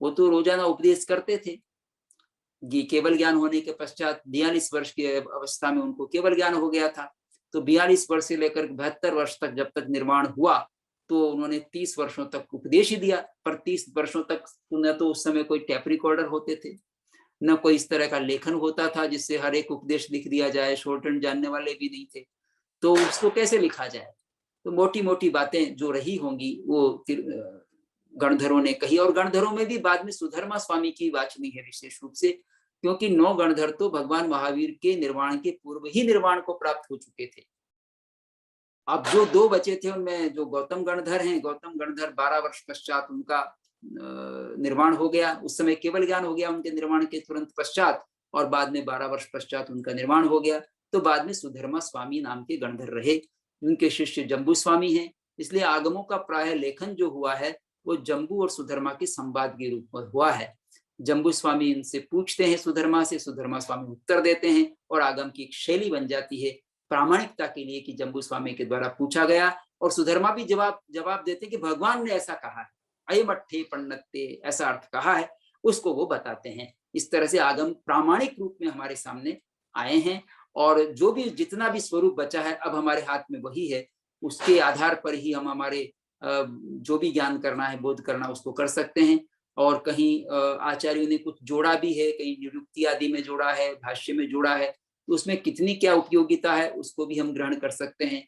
वो तो रोजाना उपदेश करते थे। केवल ज्ञान होने के पश्चात 42 वर्ष की अवस्था में उनको केवल ज्ञान हो गया था, तो 42 वर्ष से लेकर 72 वर्ष तक जब तक निर्माण हुआ तो उन्होंने 30 वर्षों तक उपदेश ही दिया। पर 30 वर्षों तक न तो उस समय कोई टेप रिकॉर्डर होते थे, न कोई इस तरह का लेखन होता था जिससे हर एक उपदेश लिख दिया जाए, शॉर्ट हैंड जानने वाले भी नहीं थे, तो उसको कैसे लिखा जाए। तो मोटी मोटी बातें जो रही होंगी वो फिर गणधरों ने कही, और गणधरों में भी बाद में सुधर्मा स्वामी की वाचनी है विशेष रूप से, क्योंकि 9 गणधर तो भगवान महावीर के निर्वाण के पूर्व ही निर्वाण को प्राप्त हो चुके थे। अब जो 2 बचे थे उनमें जो गौतम गणधर हैं, गौतम गणधर 12 वर्ष पश्चात उनका निर्वाण हो गया, उस समय केवल ज्ञान हो गया उनके निर्वाण के तुरंत पश्चात, और बाद में 12 वर्ष पश्चात उनका निर्वाण हो गया। तो बाद में सुधर्मा स्वामी नाम के गणधर रहे, उनके शिष्य जम्बू स्वामी हैं। इसलिए आगमों का प्राय लेखन जो हुआ है वो जम्बू और सुधर्मा के संवाद के रूप में हुआ है। जम्बू स्वामी इनसे पूछते हैं सुधर्मा से, सुधर्मा स्वामी उत्तर देते हैं, और आगम की एक शैली बन जाती है प्रामाणिकता के लिए कि जम्बू स्वामी के द्वारा पूछा गया, और सुधर्मा भी जवाब देते कि भगवान ने ऐसा कहा है, अयमठे पन्नत्ते, ऐसा अर्थ कहा है, उसको वो बताते हैं। इस तरह से आगम प्रामाणिक रूप में हमारे सामने आए हैं, और जो भी जितना भी स्वरूप बचा है अब हमारे हाथ में वही है, उसके आधार पर ही हम हमारे जो भी ज्ञान करना है, बोध करना, उसको कर सकते हैं। और कहीं आचार्यों ने कुछ जोड़ा भी है, कहीं निरुक्ति आदि में जोड़ा है, भाष्य में जोड़ा है, तो उसमें कितनी क्या उपयोगिता है उसको भी हम ग्रहण कर सकते हैं।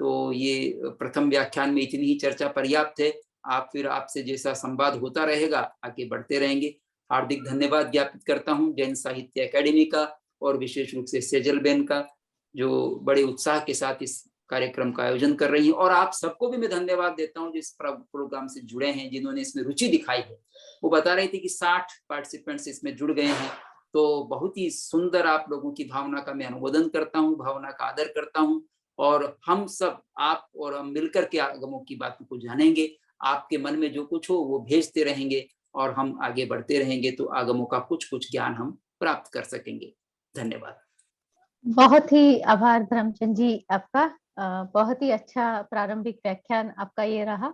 तो ये प्रथम व्याख्यान में इतनी ही चर्चा पर्याप्त है। आप फिर आपसे जैसा संवाद होता रहेगा आगे बढ़ते रहेंगे। हार्दिक धन्यवाद ज्ञापित करता हूँ जैन साहित्य अकेडमी का, और विशेष रूप से सेजल बेन का, जो बड़े उत्साह के साथ इस कार्यक्रम का आयोजन कर रही है। और आप सबको भी मैं धन्यवाद देता हूँ जिस प्रोग्राम से जुड़े हैं, जिन्होंने इसमें रुचि दिखाई है। वो बता रही थी कि 60 पार्टिसिपेंट्स इसमें जुड़ गए हैं, तो बहुत ही सुंदर आप लोगों की भावना का मैं अनुमोदन करता हूँ, भावना का आदर करता हूँ। और हम सब, आप और हम मिलकर के आगमों की बातों को जानेंगे। आपके मन में जो कुछ हो वो भेजते रहेंगे, और हम आगे बढ़ते रहेंगे, तो आगमों का कुछ कुछ ज्ञान हम प्राप्त कर सकेंगे। धन्यवाद। बहुत ही आभार धर्मचंद जी आपका। बहुत ही अच्छा प्रारंभिक व्याख्यान आपका ये रहा।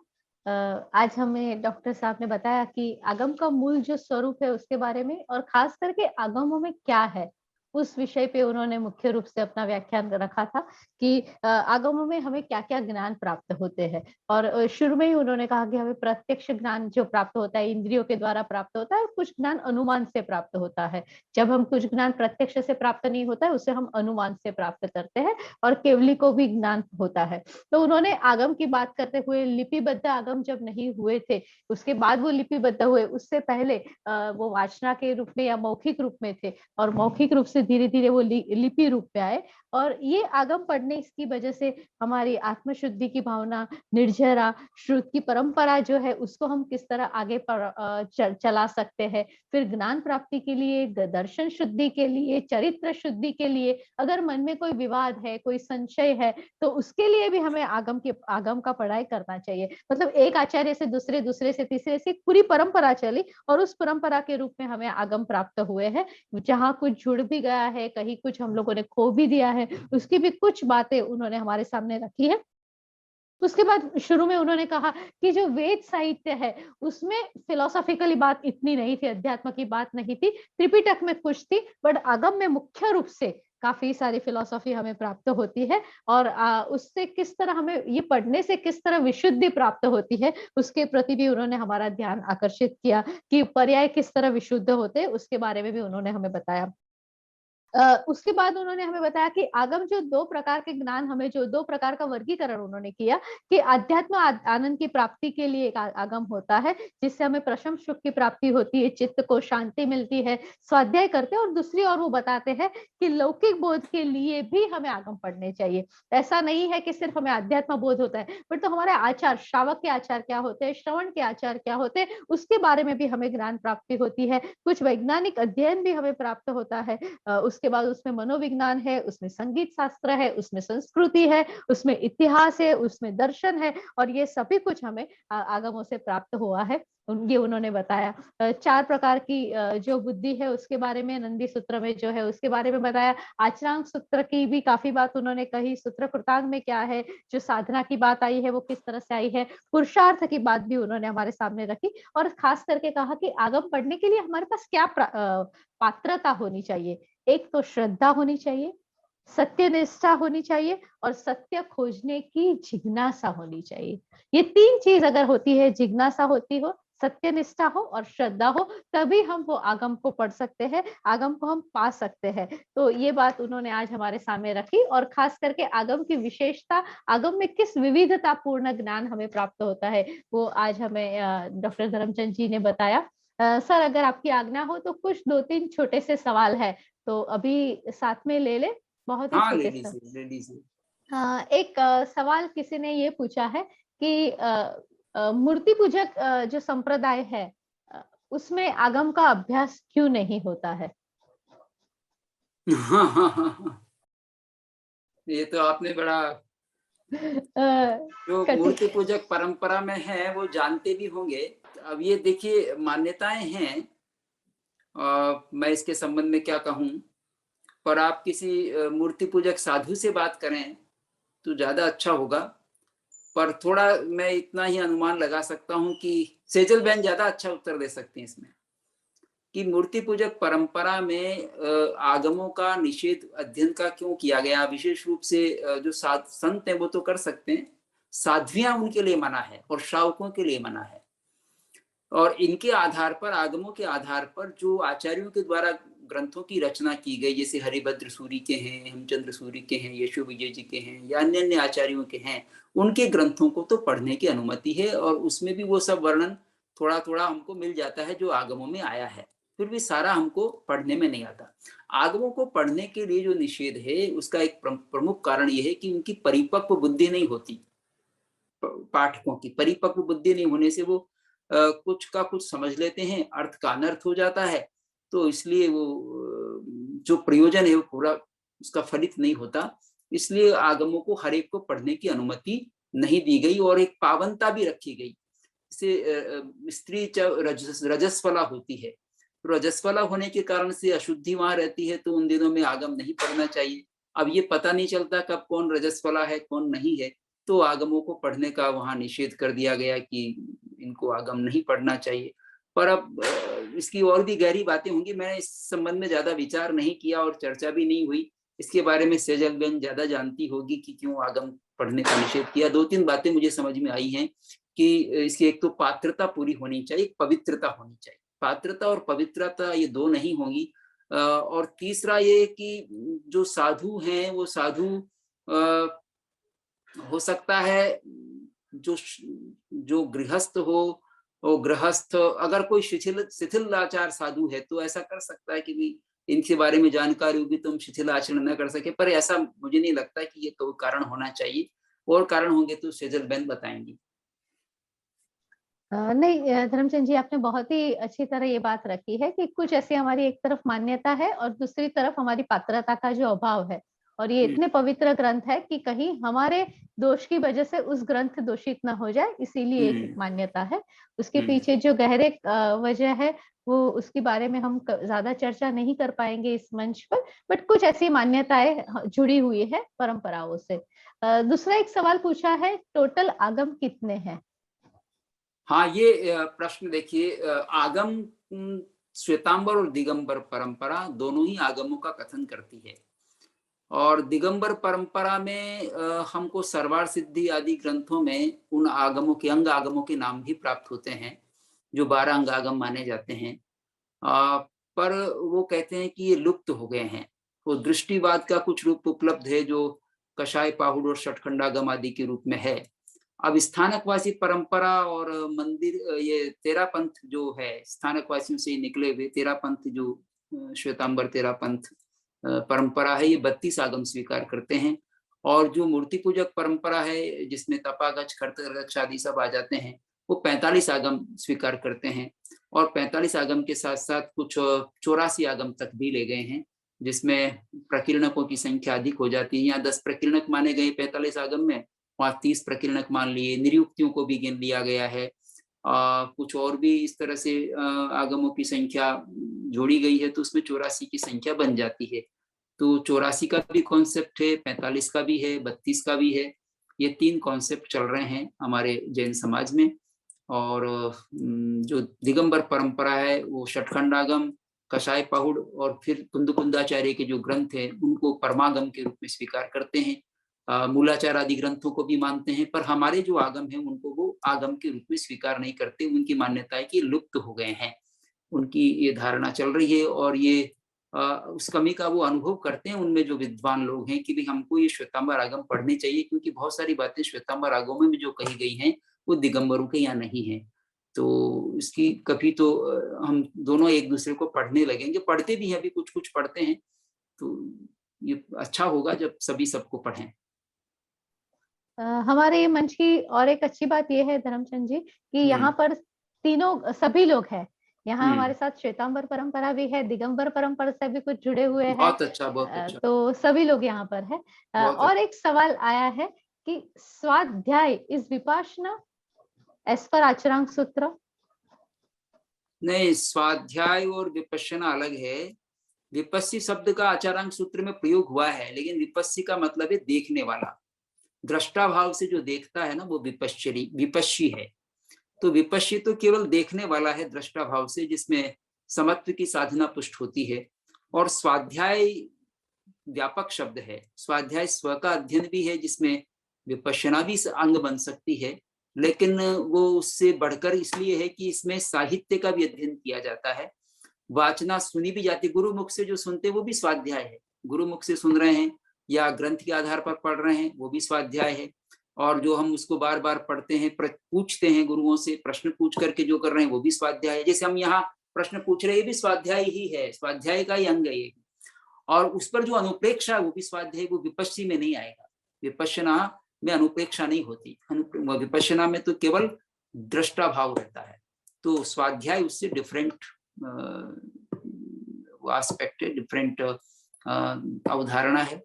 आज हमें डॉक्टर साहब ने बताया कि आगम का मूल जो स्वरूप है उसके बारे में, और खास करके आगमों में क्या है उस विषय पे उन्होंने मुख्य रूप से अपना व्याख्यान रखा था कि आगमों में हमें क्या क्या ज्ञान प्राप्त होते हैं। और शुरू में ही उन्होंने कहा कि हमें प्रत्यक्ष ज्ञान जो प्राप्त होता है इंद्रियों के द्वारा प्राप्त होता है, और कुछ ज्ञान अनुमान से प्राप्त होता है। जब हम कुछ ज्ञान प्रत्यक्ष से प्राप्त नहीं होता है उसे हम अनुमान से प्राप्त करते हैं, और केवली को भी ज्ञान होता है। तो उन्होंने आगम की बात करते हुए, लिपिबद्ध आगम जब नहीं हुए थे उसके बाद वो लिपिबद्ध हुए, उससे पहले वो वाचना के रूप में या मौखिक रूप में थे, और मौखिक रूप से धीरे धीरे वो लिपि रूप में आए। और ये आगम पढ़ने इसकी वजह से हमारी आत्मशुद्धि की भावना, निर्जरा श्रुत की परंपरा जो है उसको हम किस तरह आगे चला सकते हैं। फिर ज्ञान प्राप्ति के लिए, दर्शन शुद्धि के लिए, चरित्र शुद्धि के लिए, अगर मन में कोई विवाद है, कोई संशय है, तो उसके लिए भी हमें आगम का पढ़ाई करना चाहिए। मतलब एक आचार्य से दूसरे, दूसरे से तीसरे से पूरी परंपरा चली, और उस परंपरा के रूप में हमें आगम प्राप्त हुए हैं। जहाँ कुछ जुड़ भी गया है, कहीं कुछ हम लोगों ने खो भी दिया है, उसकी भी कुछ बातें उन्होंने हमारे सामने रखी है। उसके बाद शुरू में उन्होंने कहा कि जो वेद साहित्य है उसमें फिलोसॉफिकली बात इतनी नहीं थी, अध्यात्म की बात नहीं थी, त्रिपिटक में कुछ थी, बट आगम में मुख्य रूप से काफी सारी फिलोसॉफी हमें प्राप्त होती है। और उससे किस तरह हमें ये पढ़ने से किस तरह विशुद्धि प्राप्त होती है उसके प्रति भी उन्होंने हमारा ध्यान आकर्षित किया, कि पर्याय किस तरह विशुद्ध होते हैं उसके बारे में भी उन्होंने हमें बताया। उसके बाद उन्होंने हमें बताया कि आगम जो दो प्रकार के ज्ञान, हमें जो दो प्रकार का वर्गीकरण उन्होंने किया कि अध्यात्म आनंद की प्राप्ति के लिए एक आगम होता है जिससे हमें प्रशम सुख की प्राप्ति होती है, चित्त को शांति मिलती है, स्वाध्याय करते हैं। और दूसरी ओर वो बताते हैं कि लौकिक बोध के लिए भी हमें आगम पढ़ने चाहिए। ऐसा नहीं है कि सिर्फ हमें अध्यात्म बोध होता है, बट तो हमारे आचार, श्रावक के आचार क्या होते हैं, श्रवण के आचार क्या होते हैं, उसके बारे में भी हमें ज्ञान प्राप्ति होती है। कुछ वैज्ञानिक अध्ययन भी हमें प्राप्त होता है। उसके बाद उसमें मनोविज्ञान है, उसमें संगीत शास्त्र है, उसमें संस्कृति है, उसमें इतिहास है, उसमें दर्शन है, और ये सभी कुछ हमें आगमों से प्राप्त हुआ है। ये उन्होंने बताया। चार प्रकार की जो बुद्धि है उसके बारे में नंदी सूत्र में जो है उसके बारे में बताया। आचरांग सूत्र की भी काफी बात उन्होंने कही। सूत्र कृतांग में क्या है, जो साधना की बात आई है वो किस तरह से आई है, पुरुषार्थ की बात भी उन्होंने हमारे सामने रखी। और खास करके कहा कि आगम पढ़ने के लिए हमारे पास क्या पात्रता होनी चाहिए। एक तो श्रद्धा होनी चाहिए, सत्य निष्ठा होनी चाहिए, और सत्य खोजने की जिज्ञासा होनी चाहिए। ये तीन चीज अगर होती है, जिज्ञासा होती हो, सत्य निष्ठा हो और श्रद्धा हो, तभी हम वो आगम को पढ़ सकते हैं, आगम को हम पा सकते हैं। तो ये बात उन्होंने आज हमारे सामने रखी। और खास करके आगम की विशेषता, आगम में किस विविधता पूर्ण ज्ञान हमें प्राप्त होता है, वो आज हमें डॉक्टर धर्मचंद जी ने बताया। सर, अगर आपकी आज्ञा हो तो कुछ दो तीन छोटे से सवाल है, तो अभी साथ में ले ले। बहुत ही हाँ, छोटे ले से। लीजिए, ले लीजिए। एक सवाल किसी ने ये पूछा है कि मूर्ति पूजक जो संप्रदाय है, उसमें आगम का अभ्यास क्यों नहीं होता है? हाँ, हाँ, हाँ, हाँ। ये तो आपने बड़ा, जो कठिन। मूर्ति पूजक परंपरा में है वो जानते भी होंगे। अब ये देखिए, मान्यताएं हैं, मैं इसके संबंध में क्या कहूं, पर आप किसी मूर्ति पूजक साधु से बात करें तो ज्यादा अच्छा होगा। पर थोड़ा मैं इतना ही अनुमान लगा सकता हूं कि सेजल बहन ज्यादा अच्छा उत्तर दे सकती हैं इसमें, कि मूर्ति पूजक परंपरा में आगमों का निषेध अध्ययन का क्यों किया गया। विशेष रूप से जो संत हैं वो तो कर सकते हैं, साध्वियां उनके लिए मना है और श्रावकों के लिए मना है। और इनके आधार पर, आगमों के आधार पर जो आचार्यों के द्वारा ग्रंथों की रचना की गई, जैसे हरिभद्र सूरी के हैं, हेमचंद्र सूरी के हैं, यशो विजय जी के हैं, या अन्य अन्य आचार्यों के हैं, उनके ग्रंथों को तो पढ़ने की अनुमति है, और उसमें भी वो सब वर्णन थोड़ा थोड़ा हमको मिल जाता है जो आगमों में आया है। फिर भी सारा हमको पढ़ने में नहीं आता। आगमों को पढ़ने के लिए जो निषेध है उसका एक प्रमुख कारण यह है कि उनकी परिपक्व बुद्धि नहीं होती। पाठकों की परिपक्व बुद्धि नहीं होने से वो कुछ का कुछ समझ लेते हैं, अर्थ का अनर्थ हो जाता है, तो इसलिए वो जो प्रयोजन है वो पूरा उसका फलित नहीं होता। इसलिए आगमों को हर एक को पढ़ने की अनुमति नहीं दी गई, और एक पावनता भी रखी गई। जैसे स्त्री रजस्वला होती है, रजस्वला होने के कारण से अशुद्धि वहां रहती है, तो उन दिनों में आगम नहीं पढ़ना चाहिए। अब ये पता नहीं चलता कब कौन रजस्वला है कौन नहीं है, तो आगमों को पढ़ने का वहां निषेध कर दिया गया कि इनको आगम नहीं पढ़ना चाहिए। पर अब इसकी और भी गहरी बातें होंगी, मैंने इस संबंध में ज्यादा विचार नहीं किया और चर्चा भी नहीं हुई। इसके बारे में सेजल बेन ज्यादा जानती होगी कि क्यों आगम पढ़ने का निषेध किया। दो तीन बातें मुझे समझ में आई हैं कि इसकी एक तो पात्रता पूरी होनी चाहिए, पवित्रता होनी चाहिए। पात्रता और पवित्रता ये दो नहीं होंगी। और तीसरा ये कि जो साधु हैं वो साधु हो सकता है जो जो गृहस्थ हो, वो गृहस्थ अगर कोई शिथिल आचार साधु है तो ऐसा कर सकता है कि भी इनके बारे में जानकारी होगी तो हम शिथिल आचरण न कर सके, पर ऐसा मुझे नहीं लगता कि ये कोई कारण होना चाहिए। और कारण होंगे तो सेजल बहन बताएंगी। नहीं, धर्मचंद जी, आपने बहुत ही अच्छी तरह ये बात रखी है कि कुछ ऐसी हमारी एक तरफ मान्यता है और दूसरी तरफ हमारी पात्रता का जो अभाव है। और ये इतने पवित्र ग्रंथ है कि कहीं हमारे दोष की वजह से उस ग्रंथ दूषित ना हो जाए, इसीलिए एक मान्यता है। उसके पीछे जो गहरे वजह है वो उसके बारे में हम ज्यादा चर्चा नहीं कर पाएंगे इस मंच पर, बट कुछ ऐसी मान्यताएं जुड़ी हुई है परंपराओं से। दूसरा एक सवाल पूछा है, टोटल आगम कितने हैं? हाँ, ये प्रश्न देखिए, आगम श्वेतांबर और दिगंबर परंपरा दोनों ही आगमों का कथन करती है। और दिगंबर परंपरा में हमको सरवार सिद्धि आदि ग्रंथों में उन आगमों के, अंग आगमों के नाम भी प्राप्त होते हैं जो 12 अंग आगम माने जाते हैं। पर वो कहते हैं कि ये लुप्त हो गए हैं। तो दृष्टिवाद का कुछ रूप उपलब्ध है जो कषाय पाहुड़ और षटखंडागम आदि के रूप में है। अब स्थानकवासी परंपरा और मंदिर, ये तेरा पंथ जो है स्थानकवासियों से निकले हुए तेरा पंथ, जो श्वेतांबर तेरा पंथ परंपरा है, ये 32 आगम स्वीकार करते हैं। और जो मूर्ति पूजक परंपरा है जिसमें तपागच्छ खरतगच्छ आदि सब आ जाते हैं, वो 45 आगम स्वीकार करते हैं। और 45 आगम के साथ साथ कुछ 84 आगम तक भी ले गए हैं, जिसमें प्रकीर्णकों की संख्या अधिक हो जाती है। यहाँ 10 प्रकीर्णक माने गए 45 आगम में, वहाँ 30 प्रकीर्णक मान लिए। निरुक्तियों को भी गिन लिया गया है। कुछ और भी इस तरह से आगमों की संख्या जोड़ी गई है, तो उसमें 84 की संख्या बन जाती है। तो 84 का भी कॉन्सेप्ट है, 45 का भी है, 32 का भी है। ये 3 कॉन्सेप्ट चल रहे हैं हमारे जैन समाज में। और जो दिगंबर परंपरा है वो षटखंडागम, कषाय पाहुड़ और फिर कुंदकुंदाचार्य के जो ग्रंथ हैं उनको परमागम के रूप में स्वीकार करते हैं। मूलाचार आदि ग्रंथों को भी मानते हैं, पर हमारे जो आगम हैं उनको वो आगम के रूप में स्वीकार नहीं करते। उनकी मान्यता है कि लुप्त हो गए हैं, उनकी ये धारणा चल रही है। और ये उस कमी का वो अनुभव करते हैं उनमें जो विद्वान लोग हैं कि भाई हमको ये श्वेतांबर आगम पढ़ने चाहिए, क्योंकि बहुत सारी बातें श्वेतांबर आगमों में जो कही गई हैं वो दिगंबरों के यहाँ नहीं है। तो इसकी कभी तो हम दोनों एक दूसरे को पढ़ने लगेंगे, पढ़ते भी हैं, अभी कुछ कुछ पढ़ते हैं। तो ये अच्छा होगा जब सभी सबको पढ़ें। हमारे मंच की और एक अच्छी बात यह है धर्मचंद जी कि यहाँ पर तीनों सभी लोग हैं। यहाँ हमारे साथ श्वेतांबर परंपरा भी है, दिगंबर परंपरा से भी कुछ जुड़े हुए हैं। बहुत अच्छा, बहुत अच्छा। तो सभी लोग यहाँ पर है। और एक सवाल आया है कि स्वाध्याय इज विपासना एज पर आचरांक सूत्र? नहीं, स्वाध्याय और विपश्यना अलग है। विपस्सी शब्द का आचारांक सूत्र में प्रयोग हुआ है, लेकिन विपस्सी का मतलब है देखने वाला। दृष्टा भाव से जो देखता है ना वो विपश्ची है। तो विपश्ची तो केवल देखने वाला है दृष्टा भाव से, जिसमें समत्व की साधना पुष्ट होती है। और स्वाध्याय व्यापक शब्द है। स्वाध्याय स्व का अध्ययन भी है, जिसमें विपश्यना भी अंग बन सकती है, लेकिन वो उससे बढ़कर इसलिए है कि इसमें साहित्य का भी अध्ययन किया जाता है। वाचना सुनी भी जाती, गुरु मुख से जो सुनते हैं वो भी स्वाध्याय है। गुरु मुख से सुन रहे हैं या ग्रंथ के आधार पर पढ़ रहे हैं वो भी स्वाध्याय है। और जो हम उसको बार बार पढ़ते हैं, पूछते हैं गुरुओं से, प्रश्न पूछ करके जो कर रहे हैं वो भी स्वाध्याय है। जैसे हम यहाँ प्रश्न पूछ रहे हैं, ये भी स्वाध्याय ही है, स्वाध्याय का ही अंग है ये। और उस पर जो अनुप्रेक्षा है वो भी स्वाध्याय, वो विपश्ची में नहीं आएगा। विपश्यना में अनुप्रेक्षा नहीं होती, विपश्यना में तो केवल दृष्टा भाव रहता है। तो स्वाध्याय उससे डिफरेंट एस्पेक्ट है, डिफरेंट अवधारणा है,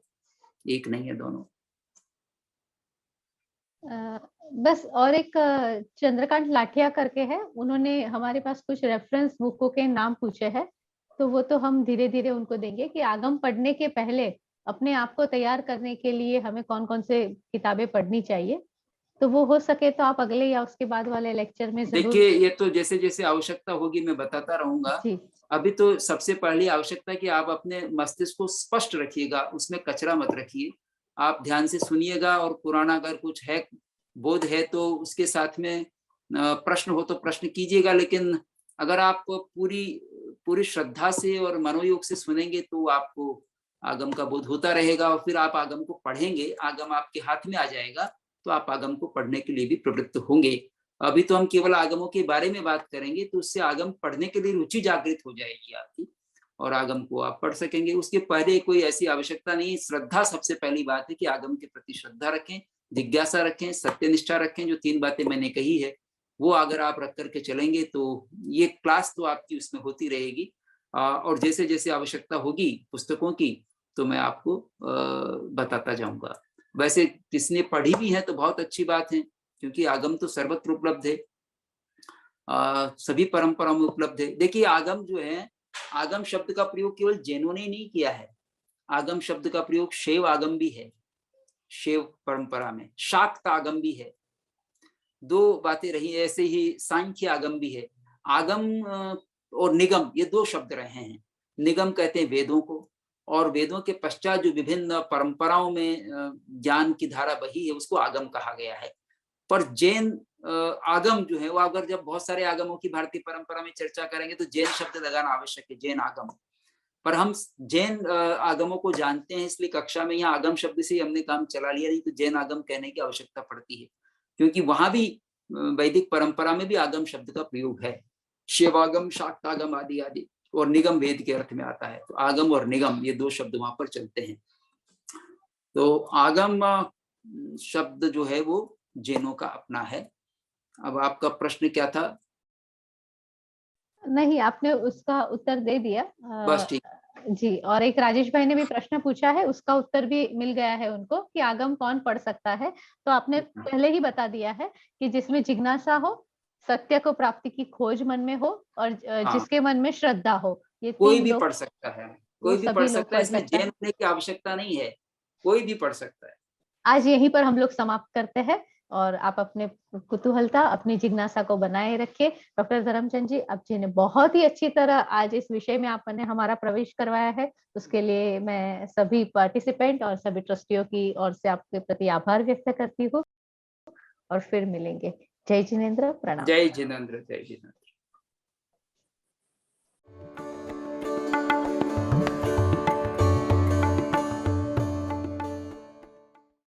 एक नहीं है दोनों। बस और एक चंद्रकांत लाठिया करके है, उन्होंने हमारे पास कुछ रेफरेंस बुकों के नाम पूछे हैं, तो वो तो हम धीरे धीरे उनको देंगे कि आगम पढ़ने के पहले अपने आप को तैयार करने के लिए हमें कौन कौन से किताबें पढ़नी चाहिए। तो वो हो सके तो आप अगले या उसके बाद वाले लेक्चर में जरूर। देखिए, ये तो जैसे जैसे आवश्यकता होगी मैं बताता रहूंगा। अभी तो सबसे पहली आवश्यकता है कि आप अपने मस्तिष्क को स्पष्ट रखिएगा, उसमें कचरा मत रखिए। आप ध्यान से सुनिएगा, और पुराना अगर कुछ है बोध है तो उसके साथ में प्रश्न हो तो प्रश्न कीजिएगा। लेकिन अगर आप पूरी श्रद्धा से और मनोयोग से सुनेंगे तो आपको आगम का बोध होता रहेगा, और फिर आप आगम को पढ़ेंगे, आगम आपके हाथ में आ जाएगा, तो आप आगम को पढ़ने के लिए भी प्रवृत्त होंगे। अभी तो हम केवल आगमों के बारे में बात करेंगे, तो उससे आगम पढ़ने के लिए रुचि जागृत हो जाएगी आपकी, और आगम को आप पढ़ सकेंगे। उसके पहले कोई ऐसी आवश्यकता नहीं, श्रद्धा सबसे पहली बात है कि आगम के प्रति श्रद्धा रखें, जिज्ञासा रखें, सत्यनिष्ठा रखें। जो 3 बातें मैंने कही है वो अगर आप रख करके चलेंगे तो ये क्लास तो आपकी उसमें होती रहेगी। और जैसे जैसे आवश्यकता होगी पुस्तकों की तो मैं आपको बताता जाऊंगा। वैसे किसने पढ़ी भी है तो बहुत अच्छी बात है, क्योंकि आगम तो सर्वत्र उपलब्ध है, सभी परंपराओं में उपलब्ध है। देखिए, आगम जो है, आगम शब्द का प्रयोग केवल जैनों ने नहीं किया है। आगम शब्द का प्रयोग शैव आगम भी है, शैव परंपरा में शाक्त आगम भी है। 2 बातें रही। ऐसे ही सांख्य आगम भी है। आगम और निगम ये 2 शब्द रहे हैं। निगम कहते हैं वेदों को, और वेदों के पश्चात जो विभिन्न परंपराओं में ज्ञान की धारा बही है उसको आगम कहा गया है। पर जैन आगम जो है वो, अगर जब बहुत सारे आगमों की भारतीय परंपरा में चर्चा करेंगे तो जैन शब्द लगाना आवश्यक है, जैन आगम। पर हम जैन आगमों को जानते हैं, इसलिए कक्षा में यहाँ आगम शब्द से ही हमने काम चला लिया, नहीं तो जैन आगम कहने की आवश्यकता पड़ती है, क्योंकि वहां भी वैदिक परंपरा में भी आगम शब्द का प्रयोग है। शिवागम, शाक्तागम आदि आदि, और निगम वेद के अर्थ में आता है, तो आगम और निगम ये दो शब्द वहां पर चलते हैं। तो आगम शब्द जो है वो जैनों का अपना है। अब आपका प्रश्न क्या था? नहीं, आपने उसका उत्तर दे दिया। बस ठीक। जी, और एक राजेश भाई ने भी प्रश्न पूछा है, उसका उत्तर भी मिल गया है उनको कि आगम कौन पढ़ सकता है। तो आपने पहले ही बता दिया है कि जिसमें जिज्ञासा हो, सत्य को प्राप्ति की खोज मन में हो, और हाँ, जिसके मन में श्रद्धा हो, ये कोई 3 भी लोग, पढ़ सकता है, वो कोई भी पढ़ सभी लोग सकता है, पढ़ इसमें सकता जैन है। होने की आवश्यकता नहीं है, कोई भी पढ़ सकता है। आज यहीं पर हम लोग समाप्त करते हैं, और आप अपने कुतूहलता, अपनी जिज्ञासा को बनाए रखिए। डॉक्टर धर्मचंद जी, आप जी ने बहुत ही अच्छी तरह आज इस विषय में आपने हमारा प्रवेश करवाया है, उसके लिए मैं सभी पार्टिसिपेंट और सभी ट्रस्टियों की ओर से आपके प्रति आभार व्यक्त करती हूँ, और फिर मिलेंगे। जय जिनेंद्र, प्रणाम। जय जिनेंद्र, जय जिनेंद्र।